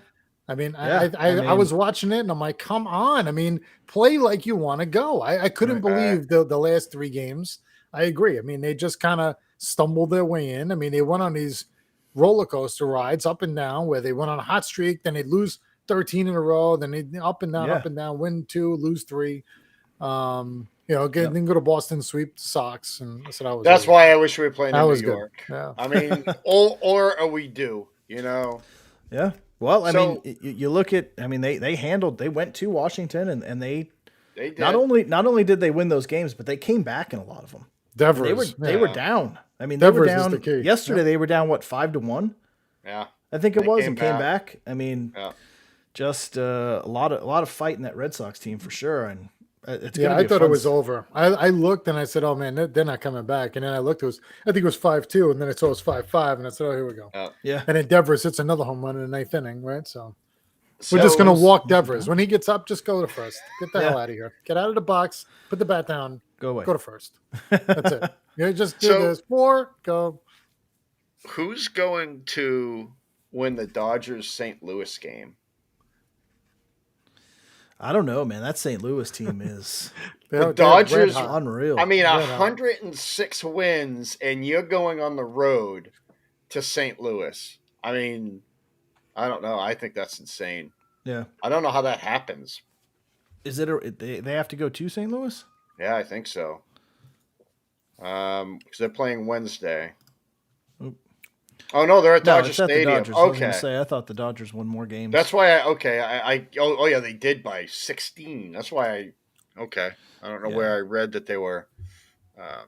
Speaker 3: I mean,
Speaker 1: Yeah,
Speaker 3: I
Speaker 1: I
Speaker 3: was
Speaker 1: mean-
Speaker 3: watching it and I'm like, come on. I mean, play like you want to go. I couldn't
Speaker 2: Right.
Speaker 3: believe the last 3 games. I agree. I mean, they just kind of stumbled their way in. I mean, they went on these roller coaster rides up and down where they went on a hot streak, then they'd lose 13 in a row, then they up and
Speaker 1: Yeah.
Speaker 3: down, win 2, lose 3.
Speaker 1: Yep.
Speaker 3: Then go to Boston, sweep the Sox, and that's what I was.
Speaker 2: That's
Speaker 3: over.
Speaker 2: why I wish we were playing
Speaker 3: That
Speaker 2: in
Speaker 3: was
Speaker 2: New
Speaker 3: good.
Speaker 2: York.
Speaker 3: Yeah.
Speaker 2: I mean, or we do,
Speaker 1: yeah. Well, I
Speaker 2: So-
Speaker 1: mean, you look at. I mean, they went to Washington and they
Speaker 2: They did.
Speaker 1: not only did they win those games, but they came back in a lot of them.
Speaker 3: Devers.
Speaker 1: They were
Speaker 2: Yeah.
Speaker 1: down. I mean, they were
Speaker 3: Devers is
Speaker 1: down
Speaker 3: the key.
Speaker 1: yesterday.
Speaker 3: Yep.
Speaker 1: They were down 5-1.
Speaker 2: Yeah.
Speaker 1: I think it
Speaker 2: They
Speaker 1: was,
Speaker 2: came
Speaker 1: and came
Speaker 2: back.
Speaker 1: back. I mean,
Speaker 2: Yeah.
Speaker 1: just a lot of fight in that Red Sox team for sure. And it's
Speaker 3: Yeah,
Speaker 1: gonna be
Speaker 3: I
Speaker 1: a
Speaker 3: thought it
Speaker 1: fun
Speaker 3: was over. I looked and I said, "Oh man, they're not coming back." And then I looked, I think it was 5-2, and then I saw it was 5-5, and I said, "Oh, here we go."
Speaker 1: Yeah,
Speaker 3: And then Devers hits another home run in the 9th inning, right? So
Speaker 2: So,
Speaker 3: we're just gonna walk Devers when he gets up. Just go to first. Get the
Speaker 1: Yeah.
Speaker 3: hell out of here. Get out of the box. Put the bat down.
Speaker 1: go away.
Speaker 3: Go to first. That's it. You just do
Speaker 2: So-
Speaker 3: this. 4. Go.
Speaker 2: who's going to win the Dodgers St. Louis game?
Speaker 1: I don't know, man. That St. Louis team is
Speaker 3: They're
Speaker 2: Dodgers-
Speaker 3: red hot.
Speaker 1: unreal.
Speaker 2: I mean,
Speaker 3: Red hot.
Speaker 2: 106 wins, and you're going on the road to St. Louis. I mean, I don't know. I think that's insane.
Speaker 1: Yeah.
Speaker 2: I don't know how that happens.
Speaker 1: Is it they have to go to St. Louis?
Speaker 2: Yeah, I think so. Because they're playing Wednesday.
Speaker 1: Oop.
Speaker 2: Oh no, they're at
Speaker 1: No,
Speaker 2: Dodger
Speaker 1: it's at the
Speaker 2: Stadium.
Speaker 1: Dodgers. I was gonna
Speaker 2: Okay,
Speaker 1: say I thought the Dodgers won more games.
Speaker 2: that's why. Oh yeah, they did by 16. That's why Okay, I don't know
Speaker 1: Yeah.
Speaker 2: where I read that they were um,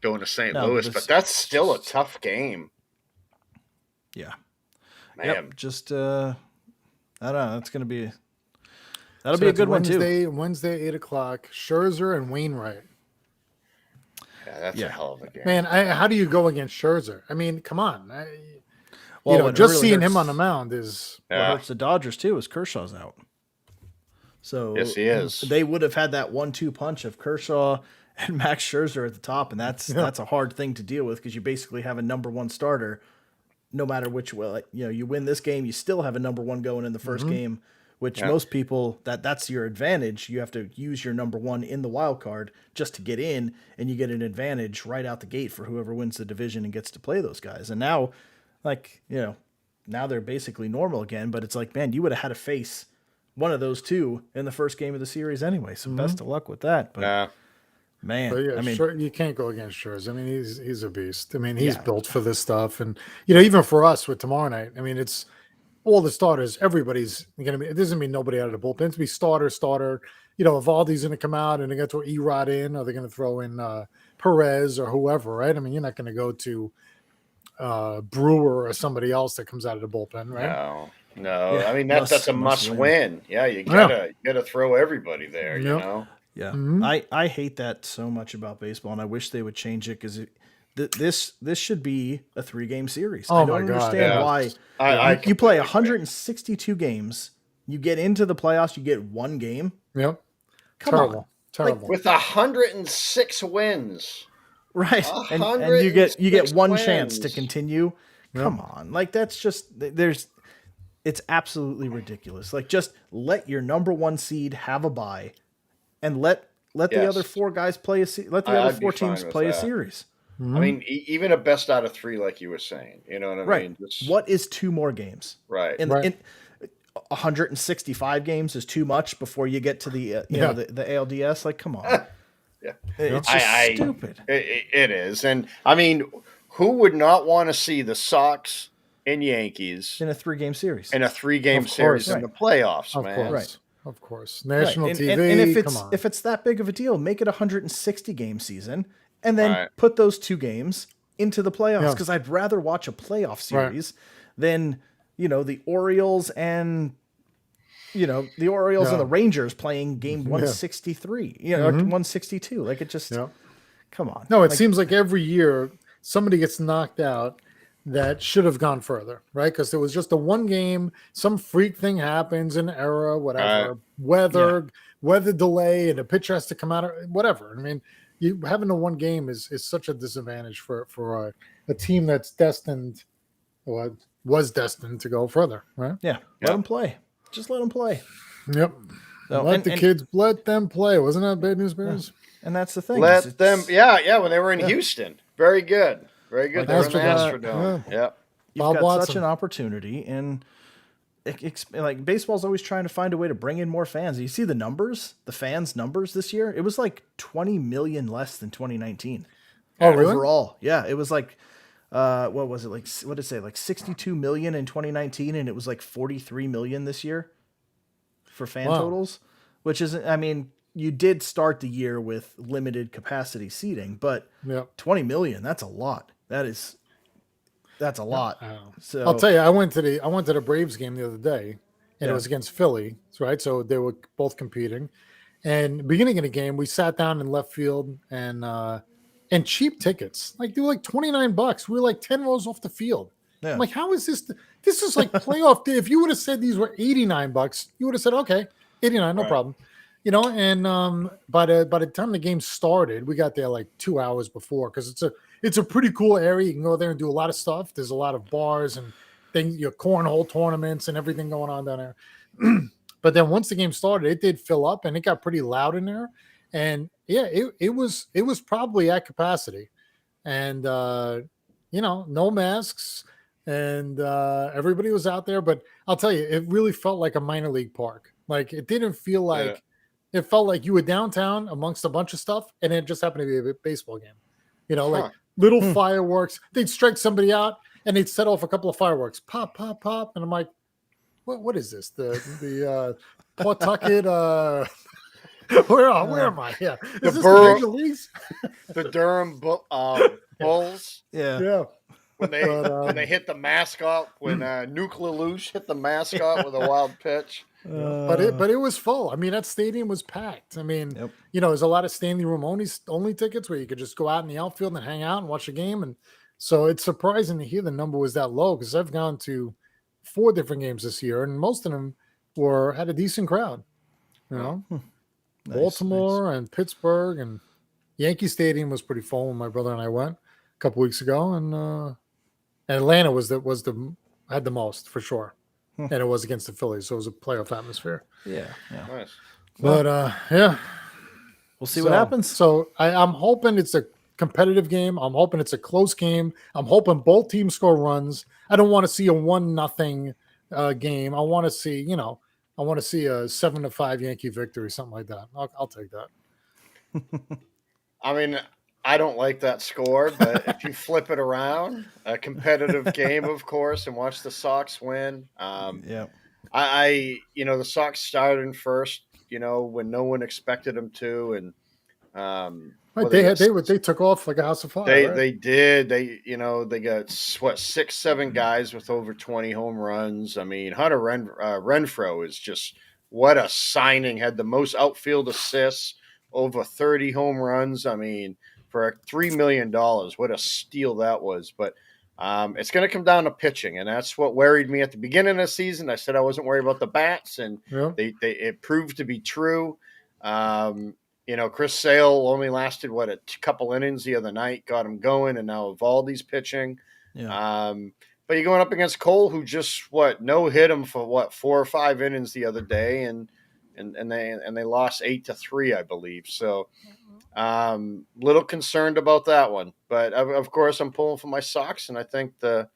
Speaker 2: going to St.
Speaker 1: No, but
Speaker 2: Louis,
Speaker 1: it's
Speaker 2: but that's still a
Speaker 1: just-
Speaker 2: tough game.
Speaker 1: Yeah.
Speaker 2: Man,
Speaker 1: Yep. Just I don't know. That's gonna be that'll
Speaker 3: So
Speaker 1: be a
Speaker 3: it's
Speaker 1: good one too.
Speaker 3: Wednesday, 8:00. Scherzer and Wainwright.
Speaker 2: yeah, that's
Speaker 1: Yeah.
Speaker 2: a hell of a game.
Speaker 3: Man, how do you go against Scherzer? I mean, come on.
Speaker 1: Well, what
Speaker 3: just
Speaker 1: really
Speaker 3: seeing him
Speaker 1: hurts-
Speaker 3: on the mound is
Speaker 1: What
Speaker 2: Yeah,
Speaker 1: hurts the Dodgers too is Kershaw's out. So
Speaker 2: yes, he is.
Speaker 1: they would have had that 1-2 punch of Kershaw and Max Scherzer at the top, and that's a hard thing to deal with because you basically have a number one starter, no matter which way. Like, you win this game, you still have a number one going in the 1st game, which
Speaker 2: Yeah.
Speaker 1: most people that's your advantage. You have to use your number one in the wild card just to get in, and you get an advantage right out the gate for whoever wins the division and gets to play those guys. And now, now they're basically normal again. But it's like, man, you would have had to face one of those two in the first game of the series anyway. So best of luck with that. But
Speaker 2: Yeah,
Speaker 1: man,
Speaker 3: But yeah,
Speaker 1: I mean,
Speaker 3: you can't go against Scherzer. I mean, he's a beast. I mean, he's
Speaker 1: Yeah.
Speaker 3: built for this stuff, and even for us with tomorrow night. I mean, it's all the starters. Everybody's gonna be. It doesn't mean nobody out of the bullpen. It's be starter. Evaldi's gonna come out and they're gonna throw Erod in, or they're gonna throw in Perez or whoever, right? I mean, you're not gonna go to Brewer or somebody else that comes out of the bullpen, right?
Speaker 2: no.
Speaker 1: Yeah,
Speaker 2: I mean that's a
Speaker 1: must
Speaker 2: must
Speaker 1: win.
Speaker 2: win. Yeah, you gotta throw everybody there. You
Speaker 3: Yep.
Speaker 2: know.
Speaker 1: yeah,
Speaker 3: Mhm.
Speaker 1: I hate that so much about baseball, and I wish they would change it because this should be a 3-game series.
Speaker 3: Oh
Speaker 1: I don't
Speaker 3: my God,
Speaker 1: understand
Speaker 2: yeah.
Speaker 1: why
Speaker 2: I
Speaker 1: you play
Speaker 2: completely agree.
Speaker 1: 162 games, you get into the playoffs, you get one game.
Speaker 3: Yep.
Speaker 1: Come on.
Speaker 3: Terrible.
Speaker 2: with 106 wins.
Speaker 1: Right. And you get
Speaker 2: 106
Speaker 1: one chance to
Speaker 2: wins.
Speaker 1: continue. Come on. Like that's just it's absolutely ridiculous. Like just let your number one seed have a bye and let the
Speaker 2: Yes.
Speaker 1: other 4 guys play let the
Speaker 2: I'd
Speaker 1: other
Speaker 2: be
Speaker 1: 4
Speaker 2: fine
Speaker 1: teams
Speaker 2: with
Speaker 1: play a
Speaker 2: that.
Speaker 1: series.
Speaker 2: I mean, even a best out of 3, like you were saying. You know what I
Speaker 1: Right.
Speaker 2: mean? Just-
Speaker 1: What is 2 more games?
Speaker 2: Right.
Speaker 1: In
Speaker 3: Right.
Speaker 1: 165 games is too much before you get to the the ALDS. Like, come on.
Speaker 2: Yeah.
Speaker 1: It's just stupid.
Speaker 2: It is. And I mean, who would not want to see the Sox and Yankees
Speaker 1: In a 3-game series.
Speaker 2: in a 3-game
Speaker 3: Of course.
Speaker 2: series in
Speaker 1: Right.
Speaker 2: the playoffs,
Speaker 3: Of
Speaker 2: man?
Speaker 3: course.
Speaker 1: Right.
Speaker 3: Of course.
Speaker 1: Right.
Speaker 3: National
Speaker 1: And-
Speaker 3: TV.
Speaker 1: and if
Speaker 3: come on.
Speaker 1: if it's that big of a deal, make it a 160 game season and then
Speaker 2: Right.
Speaker 1: put those 2 games into the playoffs
Speaker 3: Yeah.
Speaker 1: because I'd rather watch a playoff
Speaker 3: Right.
Speaker 1: series than the Orioles and and
Speaker 3: Yeah.
Speaker 1: the Rangers playing game 163, or 162. Like it just
Speaker 3: Yeah.
Speaker 1: come on.
Speaker 3: No, it
Speaker 1: Like,
Speaker 3: seems like every year somebody gets knocked out that should have gone further, right? Because there was just a one game, some freak thing happens, an error, whatever, weather delay, and a pitcher has to come out, whatever. I mean, you having a one game is such a disadvantage for a team that's destined, or was destined to go further, right?
Speaker 1: yeah, let them play. Just let them play.
Speaker 3: Yep.
Speaker 1: So,
Speaker 3: let
Speaker 1: and-
Speaker 3: the
Speaker 1: and-
Speaker 3: kids let them play. Wasn't that Bad News Bears?
Speaker 1: And that's the thing.
Speaker 2: Let
Speaker 1: is
Speaker 2: them,
Speaker 1: it's-
Speaker 2: yeah, when they were in Houston. Very good. Very good.
Speaker 1: Like
Speaker 2: They were in the
Speaker 3: Astrodome.
Speaker 2: Astrodome. Yeah.
Speaker 1: You've
Speaker 3: Bob
Speaker 1: got
Speaker 3: Watson.
Speaker 1: such an opportunity, and like baseball's always trying to find a way to bring in more fans. You see the fans' numbers this year. It was like 20 million less than 2019
Speaker 3: Oh, really?
Speaker 1: overall. Yeah, it was like what was it like? What did it say? Like 62 million in 2019, and it was like 43 million this year for fan
Speaker 3: Wow.
Speaker 1: totals, which isn't. I mean, you did start the year with limited capacity seating, but
Speaker 3: Yep.
Speaker 1: 20 million, that's a lot. That's a lot. So
Speaker 3: I'll tell you, I went to the Braves game the other day, and
Speaker 1: Yeah.
Speaker 3: it was against Philly, right? So they were both competing. And beginning of the game, we sat down in left field and cheap tickets, like they were like $29. We were like 10 rows off the field.
Speaker 1: Yeah.
Speaker 3: I'm like, how is this? This is like playoff day. If you would have said these were $89, you would have said, okay, 89, no
Speaker 2: Right.
Speaker 3: problem. And by the time the game started, we got there like 2 hours before because it's a pretty cool area. You can go there and do a lot of stuff. There's a lot of bars and things, your cornhole tournaments and everything going on down there. But then once the game started, it did fill up and it got pretty loud in there. And yeah, it was probably at capacity. And no masks. and everybody was out there. But I'll tell you, it really felt like a minor league park. Like it didn't feel
Speaker 2: Yeah.
Speaker 3: like it felt like you were downtown amongst a bunch of stuff, and it just happened to be a baseball game. You know, like
Speaker 2: Huh.
Speaker 3: little
Speaker 1: Hmm.
Speaker 3: fireworks. They'd strike somebody out, and they'd set off a couple of fireworks, pop, pop, pop, and I'm like, what is this? The Pawtucket. Where am I? Yeah,
Speaker 2: The
Speaker 3: is this
Speaker 2: Borough-
Speaker 3: the major leagues?
Speaker 2: The Durham Bulls
Speaker 1: Yeah.
Speaker 3: Yeah.
Speaker 2: when they
Speaker 3: But,
Speaker 2: when they hit the mascot when Nuclear Loose hit the mascot with a wild pitch.
Speaker 3: But it was full. I mean, that stadium was packed. I mean,
Speaker 1: Yep.
Speaker 3: you know, there's a lot of standing room only tickets where you could just go out in the outfield and hang out and watch a game. And so it's surprising to hear the number was that low because I've gone to 4 different games this year, and most of them had a decent crowd. You know,
Speaker 1: Nice,
Speaker 3: Baltimore and Pittsburgh and Yankee Stadium was pretty full when my brother and I went a couple weeks ago, and Atlanta had the most for sure. And it was against the Phillies, so it was a playoff atmosphere.
Speaker 1: nice. Yeah.
Speaker 2: Nice.
Speaker 3: But yeah,
Speaker 1: We'll see what happens.
Speaker 3: So I'm hoping it's a competitive game. I'm hoping it's a close game. I'm hoping both teams score runs. I don't want to see a 1-0 game. I want to see, you know, a 7-5 Yankee victory, something like that. I'll take that.
Speaker 2: I mean, I don't like that score, but if you flip it around, a competitive game, of course, and watch the Sox win.
Speaker 1: Yeah.
Speaker 2: The Sox started in first, when no one expected them to, and
Speaker 3: Right,
Speaker 2: well,
Speaker 3: they took off like a house of fire. right?
Speaker 2: they did. They got 6-7 guys with over 20 home runs. I mean, Hunter Renfroe is just what a signing. Had the most outfield assists, over 30 home runs. I mean, for $3 million, what a steal that was. But it's going to come down to pitching, and that's what worried me at the beginning of the season. I said I wasn't worried about the bats, and
Speaker 3: Yeah.
Speaker 2: it proved to be true. Chris Sale only lasted a couple innings the other night, got him going, and now Evaldi's pitching.
Speaker 1: Yeah.
Speaker 2: But you're going up against Cole, who just no hit him for 4 or 5 innings the other day, and they lost 8-3, I believe. So, little concerned about that one. But of course, I'm pulling for my Sox, and I think the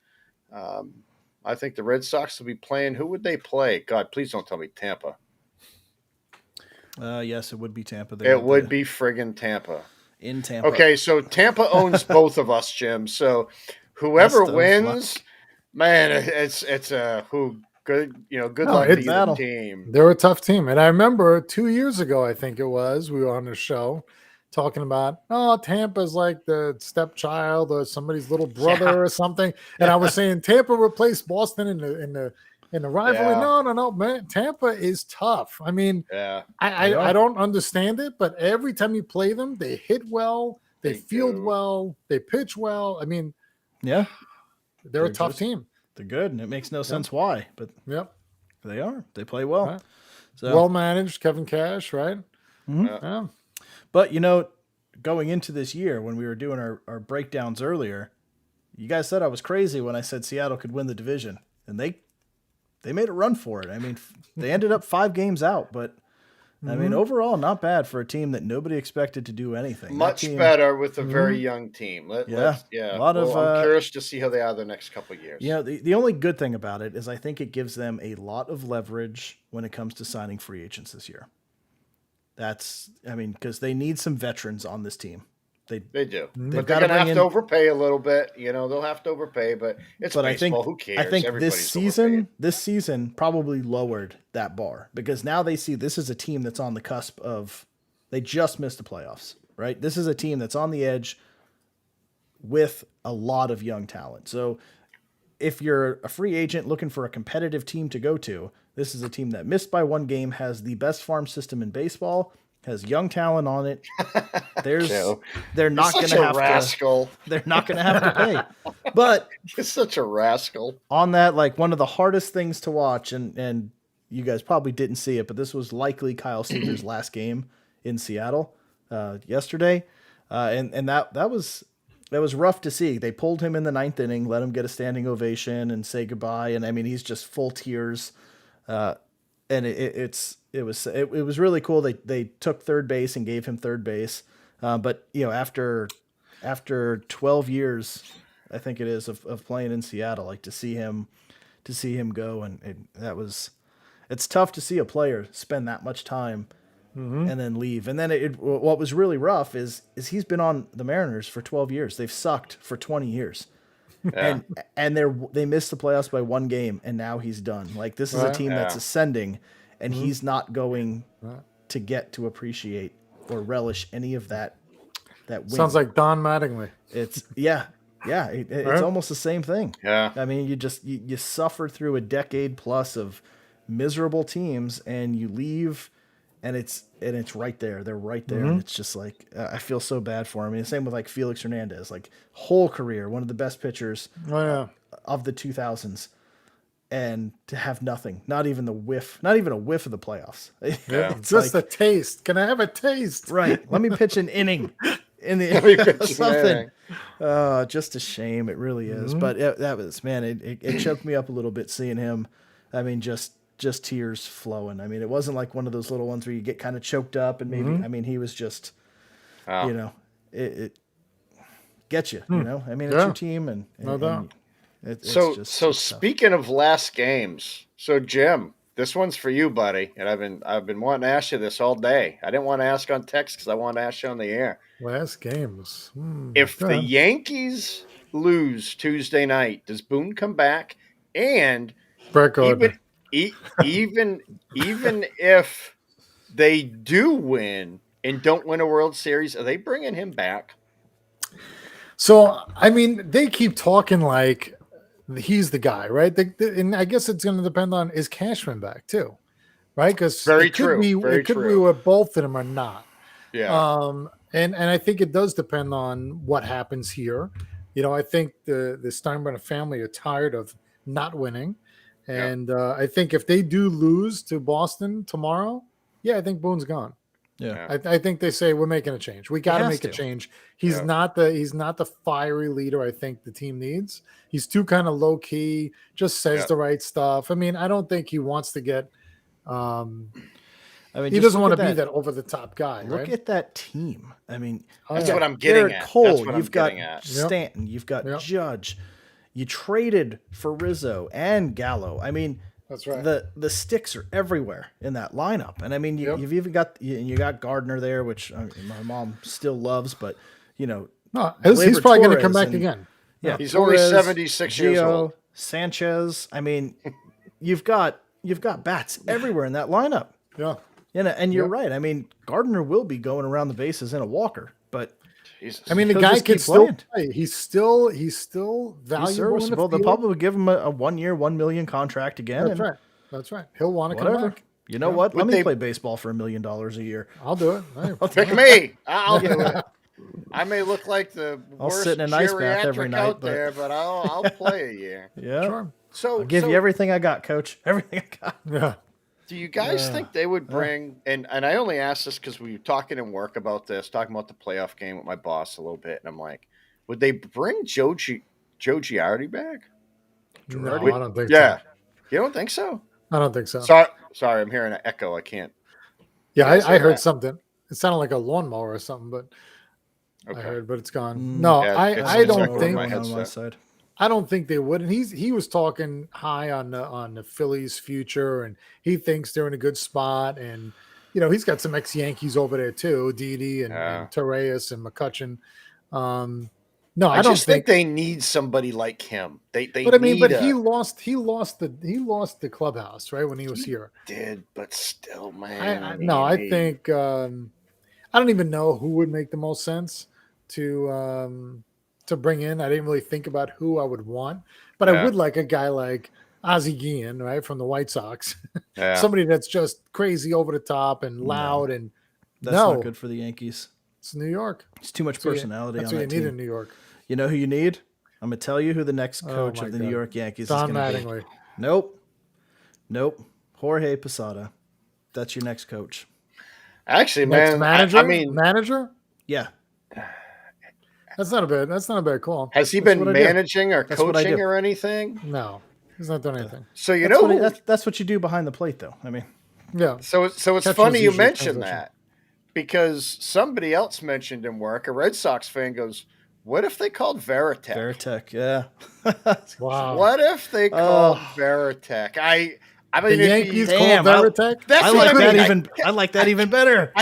Speaker 2: Red Sox will be playing. Who would they play? God, please don't tell me Tampa.
Speaker 1: Yes, it would be Tampa.
Speaker 2: It would be friggin' Tampa.
Speaker 1: In Tampa.
Speaker 2: Okay, so Tampa owns both of us, Jim. So whoever
Speaker 1: Best of
Speaker 2: wins, man, it's who good good
Speaker 3: No,
Speaker 2: luck to
Speaker 3: it's
Speaker 2: either
Speaker 1: battle.
Speaker 2: team.
Speaker 3: They're a tough team. And I remember 2 years ago, I think it was, we were on the show talking about, Tampa's like the stepchild or somebody's little brother
Speaker 2: Yeah.
Speaker 3: or something. And I was saying Tampa replaced Boston in the rivalry.
Speaker 2: Yeah.
Speaker 3: No, man. Tampa is tough. I mean,
Speaker 2: Yeah,
Speaker 3: I don't understand it, but every time you play them, they hit well, they
Speaker 2: They
Speaker 3: field
Speaker 2: do.
Speaker 3: well, they pitch well. I mean,
Speaker 1: Yeah.
Speaker 3: they're a
Speaker 1: They're
Speaker 3: tough
Speaker 1: just-
Speaker 3: team.
Speaker 1: They're good, and it makes no sense why, but
Speaker 3: Yep.
Speaker 1: they are. They play well.
Speaker 3: Right.
Speaker 1: So,
Speaker 3: Well managed, Kevin Cash, right?
Speaker 1: Mhm.
Speaker 3: Yeah.
Speaker 1: but going into this year when we were doing our breakdowns earlier, you guys said I was crazy when I said Seattle could win the division, and they made a run for it. I mean, they ended up 5 games out, but I mean, overall, not bad for a team that nobody expected to do anything. That
Speaker 2: much
Speaker 1: team-
Speaker 2: better with a very young team.
Speaker 1: Yeah.
Speaker 2: Yeah.
Speaker 1: A lot of,
Speaker 2: I'm curious to see how they are the next couple of years.
Speaker 1: The only good thing about it is I think it gives them a lot of leverage when it comes to signing free agents this year. Because they need some veterans on this team.
Speaker 2: They do,
Speaker 1: They've
Speaker 2: but they're
Speaker 1: gotta
Speaker 2: going to have
Speaker 1: bring
Speaker 2: to
Speaker 1: in-
Speaker 2: overpay a little bit. They'll have to overpay, but it's
Speaker 1: But
Speaker 2: baseball. Who cares?
Speaker 1: I think
Speaker 2: Everybody's overpaying.
Speaker 1: this season probably lowered that bar because now they see this is a team that's on the cusp of they just missed the playoffs, right? This is a team that's on the edge with a lot of young talent. So if you're a free agent looking for a competitive team to go to, this is a team that missed by 1 game, has the best farm system in baseball, has young talent on it.
Speaker 2: Joe,
Speaker 1: They're not
Speaker 2: You're
Speaker 1: going
Speaker 2: such
Speaker 1: to
Speaker 2: a
Speaker 1: have
Speaker 2: rascal.
Speaker 1: they're not going to have to pay. But
Speaker 2: You're such a rascal.
Speaker 1: on that, like one of the hardest things to watch, and you guys probably didn't see it, but this was likely Kyle Seager's last game in Seattle yesterday, and that was rough to see. They pulled him in the 9th inning, let him get a standing ovation and say goodbye, and I mean he's just full tears, and it was really cool. They took third base and gave him third base, but after 12 years. I think it is of playing in Seattle. Like to see him go, and it's tough to see a player spend that much time and then leave. And then what was really rough is he's been on the Mariners for 12 years. They've sucked for 20 years.
Speaker 2: Yeah.
Speaker 1: And they missed the playoffs by one game, and now he's done. Like this is a team that's ascending, and he's not going to get to appreciate or relish any of that win.
Speaker 3: Sounds like Don Mattingly.
Speaker 1: It's it's almost the same thing.
Speaker 2: Yeah.
Speaker 1: I mean, you suffer through a decade plus of miserable teams, and you leave, and it's right there. They're right there, and it's just like I feel so bad for him. I mean, the same with like Felix Hernandez, like whole career, one of the best pitchers of the 2000s, and to have nothing, not even a whiff of the playoffs.
Speaker 2: Yeah.
Speaker 1: It's
Speaker 3: Just
Speaker 1: like,
Speaker 3: a taste. Can I have a taste?
Speaker 1: right. Let me pitch an inning in the something.
Speaker 2: Yeah.
Speaker 1: Just a shame. It really is. But that was, man, it choked me up a little bit seeing him. I mean, just tears flowing. I mean, it wasn't like one of those little ones where you get kind of choked up and maybe, I mean, he was just,
Speaker 2: Wow.
Speaker 1: you know, it gets you, you know, I mean, it's your team and
Speaker 3: No doubt.
Speaker 1: it's
Speaker 2: So
Speaker 1: just tough.
Speaker 2: speaking of last games, so Jim, this one's for you, buddy, and I've been wanting to ask you this all day. I didn't want to ask on text because I wanted to ask you on the air.
Speaker 3: Last games.
Speaker 2: If
Speaker 3: Go
Speaker 2: the
Speaker 3: ahead.
Speaker 2: Yankees lose Tuesday night, does Boone come back? And
Speaker 3: Brett Gardner.
Speaker 2: even if they do win and don't win a World Series, are they bringing him back?
Speaker 3: So, I mean, they keep talking like he's the guy, right? And I guess it's going to depend on is Cashman back too, right? Because
Speaker 2: Very
Speaker 3: it
Speaker 2: true. Very
Speaker 3: could be
Speaker 2: true.
Speaker 3: where both of them are not.
Speaker 2: Yeah.
Speaker 3: And I think it does depend on what happens here. You know, I think the Steinbrenner family are tired of not winning, and I think if they do lose to Boston tomorrow, I think Boone's gone.
Speaker 1: Yeah.
Speaker 3: I think they say we're making a change. We got to
Speaker 1: has
Speaker 3: make a
Speaker 1: to.
Speaker 3: change. He's not the fiery leader I think the team needs. He's too kind of low key, just says the right stuff. I mean, I don't think he wants to get.
Speaker 1: I mean,
Speaker 3: He
Speaker 1: just
Speaker 3: doesn't
Speaker 1: look
Speaker 3: want to
Speaker 1: at
Speaker 3: be that over the top guy.
Speaker 1: Look
Speaker 3: right?
Speaker 1: at that team. I mean,
Speaker 2: That's what I'm getting
Speaker 1: Garrett
Speaker 2: at.
Speaker 1: Cole,
Speaker 2: That's what
Speaker 1: you've
Speaker 2: I'm
Speaker 1: got
Speaker 2: getting at.
Speaker 1: Stanton, you've got
Speaker 3: Yep.
Speaker 1: Judge. You traded for Rizzo and Gallo. I mean,
Speaker 3: That's right.
Speaker 1: the sticks are everywhere in that lineup, and I mean,
Speaker 3: Yep.
Speaker 1: you've even got you got Gardner there, which my mom still loves, but you know,
Speaker 3: No, he's probably going to come back
Speaker 1: and-
Speaker 3: again.
Speaker 1: yeah,
Speaker 2: He's only
Speaker 1: Torres,
Speaker 2: 76 years
Speaker 1: Gio,
Speaker 2: old.
Speaker 1: Sanchez. I mean, you've got bats everywhere in that lineup.
Speaker 3: Yeah.
Speaker 1: And you're right. I mean, Gardner will be going around the bases in a walker, but
Speaker 2: Jesus.
Speaker 3: I mean, the
Speaker 1: He'll
Speaker 3: guy
Speaker 1: just
Speaker 3: can
Speaker 1: keep
Speaker 3: still
Speaker 1: playing.
Speaker 3: play. He's still
Speaker 1: he's
Speaker 3: valuable in the
Speaker 1: serviceable. They'll
Speaker 3: field.
Speaker 1: probably give him a 1 year, $1 million contract again.
Speaker 3: That's
Speaker 1: and
Speaker 3: right. That's right. He'll want to come
Speaker 1: Whatever.
Speaker 3: back.
Speaker 1: You know what? Let
Speaker 2: Would
Speaker 1: me
Speaker 2: they-
Speaker 1: play baseball for $1 million a year.
Speaker 3: I'll do it. Hey,
Speaker 2: Pick me. I'll do it. I may look like the
Speaker 1: I'll
Speaker 2: worst
Speaker 1: sit in an ice bath every
Speaker 2: geriatric
Speaker 1: night,
Speaker 2: out
Speaker 1: but-
Speaker 2: there, but I'll play a year.
Speaker 1: Yeah.
Speaker 3: Sure.
Speaker 2: So,
Speaker 1: I'll give you everything I got, coach. Everything I got.
Speaker 3: Yeah.
Speaker 2: do you guys think they would bring? And I only asked this because we were talking in work about this, talking about the playoff game with my boss a little bit, and I'm like, would they bring Joe Girardi back?
Speaker 3: No,
Speaker 2: Wait,
Speaker 3: I don't think
Speaker 2: Yeah,
Speaker 3: so.
Speaker 2: you don't think so?
Speaker 3: I don't think so.
Speaker 2: Sorry, I'm hearing an echo. I can't.
Speaker 3: Yeah,
Speaker 2: Yeah,
Speaker 3: I heard
Speaker 2: that.
Speaker 3: something. It sounded like a lawnmower or something, but
Speaker 2: Okay.
Speaker 3: I heard, but it's gone. No,
Speaker 2: Yeah, it's
Speaker 3: I
Speaker 2: on
Speaker 3: don't
Speaker 2: my
Speaker 3: think
Speaker 2: head.
Speaker 1: on my
Speaker 2: headset.
Speaker 1: side.
Speaker 3: I don't think they would. And he was talking high on the Phillies' future, and he thinks they're in a good spot. And you know, he's got some ex-Yankees over there too, Didi and Torres and McCutcheon. No, I don't
Speaker 2: just think they need somebody like him. They
Speaker 3: But I mean,
Speaker 2: need
Speaker 3: he lost the clubhouse right when he was here.
Speaker 2: did, but still, man.
Speaker 3: I think I don't even know who would make the most sense to bring in. I didn't really think about who I would want, but I would like a guy like Ozzie Guillen, right, from the White Sox.
Speaker 2: Yeah.
Speaker 3: Somebody that's just crazy over the top and loud and
Speaker 1: That's
Speaker 3: no,
Speaker 1: not good for the Yankees.
Speaker 3: it's New York.
Speaker 1: It's too much personality
Speaker 3: That's
Speaker 1: on
Speaker 3: what
Speaker 1: that
Speaker 3: you need
Speaker 1: team.
Speaker 3: in New York.
Speaker 1: You know who you need? I'm gonna tell you who the next coach
Speaker 3: my
Speaker 1: of the
Speaker 3: God.
Speaker 1: New York Yankees
Speaker 3: Don
Speaker 1: is gonna be.
Speaker 3: Mattingly.
Speaker 1: Nope. Jorge Posada. That's your next coach.
Speaker 2: Actually,
Speaker 3: Next
Speaker 2: man,
Speaker 3: manager.
Speaker 2: I mean,
Speaker 3: manager.
Speaker 1: Yeah.
Speaker 3: That's not a bad call.
Speaker 2: has he
Speaker 3: That's
Speaker 2: been
Speaker 3: what I do.
Speaker 2: managing or
Speaker 1: That's what I
Speaker 2: coaching
Speaker 1: do.
Speaker 2: or anything?
Speaker 3: No, he's not done anything.
Speaker 2: So you
Speaker 1: That's
Speaker 2: know,
Speaker 1: what,
Speaker 2: who-
Speaker 1: that's what you do behind the plate, though. I mean,
Speaker 3: Yeah.
Speaker 2: so it's
Speaker 3: Catcher's
Speaker 2: funny you
Speaker 3: usually
Speaker 2: mentioned
Speaker 3: transition.
Speaker 2: that because somebody else mentioned in work, a Red Sox fan goes, What if they called Veritech?
Speaker 1: Veritech, yeah.
Speaker 3: Wow.
Speaker 2: What if they called
Speaker 1: Oh.
Speaker 2: Veritech? I
Speaker 3: The
Speaker 2: mean,
Speaker 3: Yankees called
Speaker 1: Damn,
Speaker 3: Veritech?
Speaker 2: that's
Speaker 1: I
Speaker 2: what
Speaker 1: like
Speaker 2: I
Speaker 1: that
Speaker 2: mean.
Speaker 1: even. I like that even better.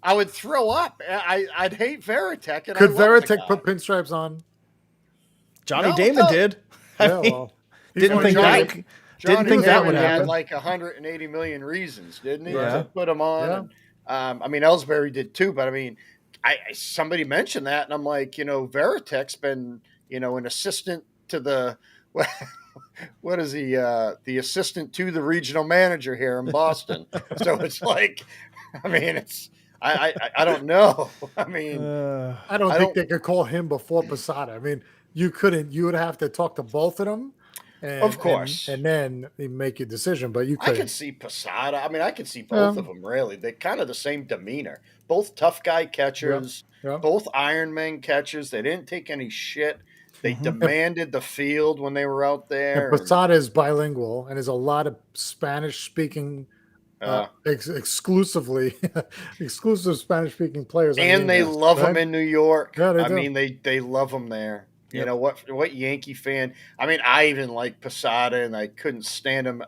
Speaker 2: I would throw up. I'd hate Veritech. And
Speaker 3: Could
Speaker 2: I love the
Speaker 3: Veritech
Speaker 2: guy.
Speaker 3: put pinstripes on?
Speaker 1: Johnny
Speaker 2: No,
Speaker 1: Damon
Speaker 2: no.
Speaker 1: did. I
Speaker 3: Yeah,
Speaker 1: mean,
Speaker 3: well,
Speaker 1: didn't
Speaker 3: one of
Speaker 1: think
Speaker 3: Johnny-
Speaker 1: that. Didn't
Speaker 2: Johnny
Speaker 1: think that would
Speaker 2: Damon had
Speaker 1: happen.
Speaker 2: like 180 million reasons, didn't he?
Speaker 1: Yeah.
Speaker 2: To put him on.
Speaker 3: Yeah.
Speaker 2: And, I mean, Ellsbury did too, but I mean, somebody mentioned that, and I'm like, Veritech's been, an assistant to the what is he? The assistant to the regional manager here in Boston. So it's like, I mean, it's I don't know. I mean,
Speaker 3: I don't
Speaker 2: I
Speaker 3: think
Speaker 2: don't-
Speaker 3: they could call him before Posada. I mean, you couldn't. You would have to talk to both of them. And,
Speaker 2: Of course.
Speaker 3: And then you make your decision. But you
Speaker 2: I
Speaker 3: could.
Speaker 2: could see Posada. I mean, I could see both of them. Really, they're kind of the same demeanor. Both tough guy catchers.
Speaker 3: Yeah.
Speaker 2: Both Ironman catchers. They didn't take any shit. They
Speaker 1: Mhm.
Speaker 2: demanded the field when they were out there.
Speaker 3: And Posada is bilingual, and there's a lot of Spanish-speaking,
Speaker 2: Uh,
Speaker 3: exclusive Spanish-speaking players. on the
Speaker 2: and they
Speaker 3: Yankees,
Speaker 2: love
Speaker 3: right?
Speaker 2: him in New York.
Speaker 3: Yeah, they
Speaker 2: I
Speaker 3: do.
Speaker 2: mean, they love him there.
Speaker 1: Yep.
Speaker 2: You know what Yankee fan? I mean, I even like Posada, and I couldn't stand him.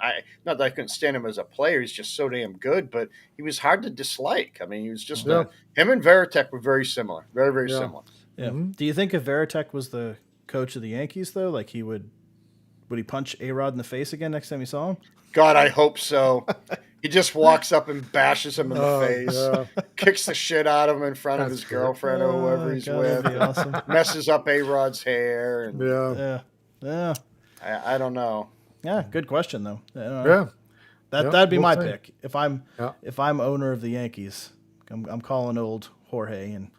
Speaker 2: Not that I couldn't stand him as a player; he's just so damn good. But he was hard to dislike. I mean, he was just
Speaker 3: Yeah.
Speaker 2: him and Veritech were very similar, very very
Speaker 3: Yeah.
Speaker 2: similar.
Speaker 1: Yeah.
Speaker 3: Mhm.
Speaker 1: Do you think if Veritech was the coach of the Yankees, though, like would he punch A-Rod in the face again next time he saw him?
Speaker 2: God, I hope so. He just walks up and bashes him in the
Speaker 3: Oh,
Speaker 2: face,
Speaker 3: yeah.
Speaker 2: kicks the shit out of him in front of
Speaker 3: That's
Speaker 2: his
Speaker 3: great.
Speaker 2: girlfriend or whoever he's
Speaker 1: God,
Speaker 2: with.
Speaker 1: that'd be awesome.
Speaker 2: Messes up A-Rod's hair. And
Speaker 3: Yeah.
Speaker 1: Yeah.
Speaker 2: I don't know.
Speaker 1: Yeah. Good question, though. I don't know.
Speaker 3: Yeah. Yeah,
Speaker 1: That'd be
Speaker 3: we'll
Speaker 1: my
Speaker 3: see.
Speaker 1: pick if I'm
Speaker 3: Yeah.
Speaker 1: owner of the Yankees. I'm calling old Jorge and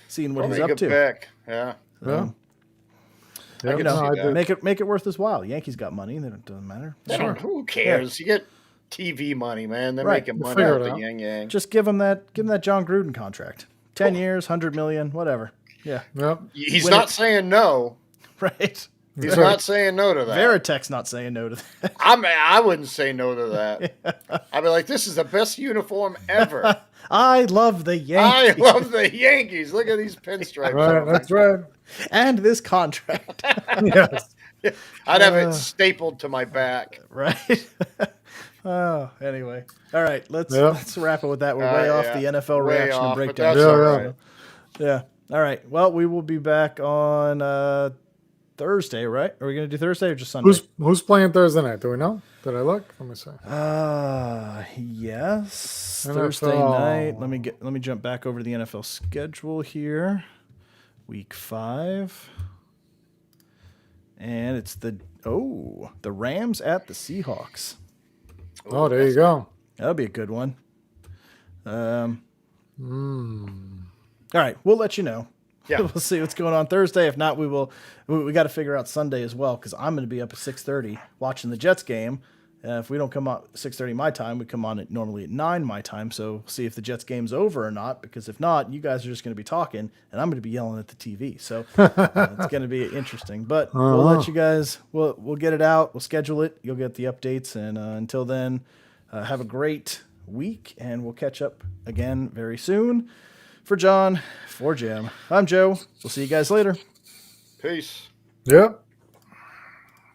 Speaker 1: seeing what
Speaker 2: Probably
Speaker 1: he's
Speaker 2: a
Speaker 1: up
Speaker 2: good
Speaker 1: to.
Speaker 2: pick. Yeah.
Speaker 3: Yeah.
Speaker 1: Um,
Speaker 3: Yeah,
Speaker 2: could
Speaker 3: no,
Speaker 2: see
Speaker 3: I
Speaker 2: that.
Speaker 3: did.
Speaker 1: make it worth his while. Yankees got money. It doesn't matter.
Speaker 3: Sure.
Speaker 2: Who cares? You get TV money, man. They're
Speaker 1: Right.
Speaker 2: making
Speaker 3: We'll
Speaker 2: money
Speaker 3: figure
Speaker 2: out
Speaker 3: it
Speaker 2: the
Speaker 3: out.
Speaker 2: Yang Yang.
Speaker 1: Just give him that John Gruden contract. 10 years, 100 million, whatever. Yeah.
Speaker 3: Yep.
Speaker 2: He's
Speaker 1: Win
Speaker 2: not
Speaker 1: it.
Speaker 2: saying no.
Speaker 1: Right.
Speaker 2: He's
Speaker 3: Right.
Speaker 2: not saying no to that.
Speaker 1: Veritech's not saying no to that.
Speaker 2: I wouldn't say no to that. I'd be like, this is the best uniform ever.
Speaker 1: I love the
Speaker 2: I
Speaker 1: Yankees
Speaker 2: love the Yankees. Look at these pinstripes.
Speaker 3: Right. That's right.
Speaker 1: and this contract.
Speaker 3: Yes.
Speaker 2: I'd have it stapled to my back.
Speaker 1: Right. Oh, anyway. All right, let's
Speaker 3: Yeah.
Speaker 1: wrap it with that. We're way off
Speaker 2: Yeah.
Speaker 1: the NFL
Speaker 2: Way
Speaker 1: reaction
Speaker 2: off,
Speaker 1: and
Speaker 2: but
Speaker 1: breakdown.
Speaker 2: that's
Speaker 3: Yeah,
Speaker 2: all
Speaker 3: yeah.
Speaker 2: right.
Speaker 1: Yeah. All right. Well, we will be back on Thursday, right? Are we going to do Thursday or just Sunday?
Speaker 3: Who's playing Thursday night? Do we know? Did I look? Let me see.
Speaker 1: Yes.
Speaker 3: NFL.
Speaker 1: Thursday night. Let me jump back over to the NFL schedule here. Week 5. And it's the Rams at the Seahawks.
Speaker 3: Oh, there you go.
Speaker 1: That'll be a good one. All
Speaker 3: Hmm.
Speaker 1: right, we'll let you know.
Speaker 2: Yeah.
Speaker 1: We'll see what's going on Thursday. If not, we got to figure out Sunday as well because I'm going to be up at 6:30 watching the Jets game. If we don't come on 6:30 my time, we come on normally at 9 my time. So see if the Jets game's over or not. Because if not, you guys are just going to be talking, and I'm going to be yelling at the TV. So it's going to be interesting. But we'll let you guys. We'll get it out. We'll schedule it. You'll get the updates. And until then, have a great week, and we'll catch up again very soon. For John, for Jim, I'm Joe. We'll see you guys later.
Speaker 2: Peace.
Speaker 3: Yep.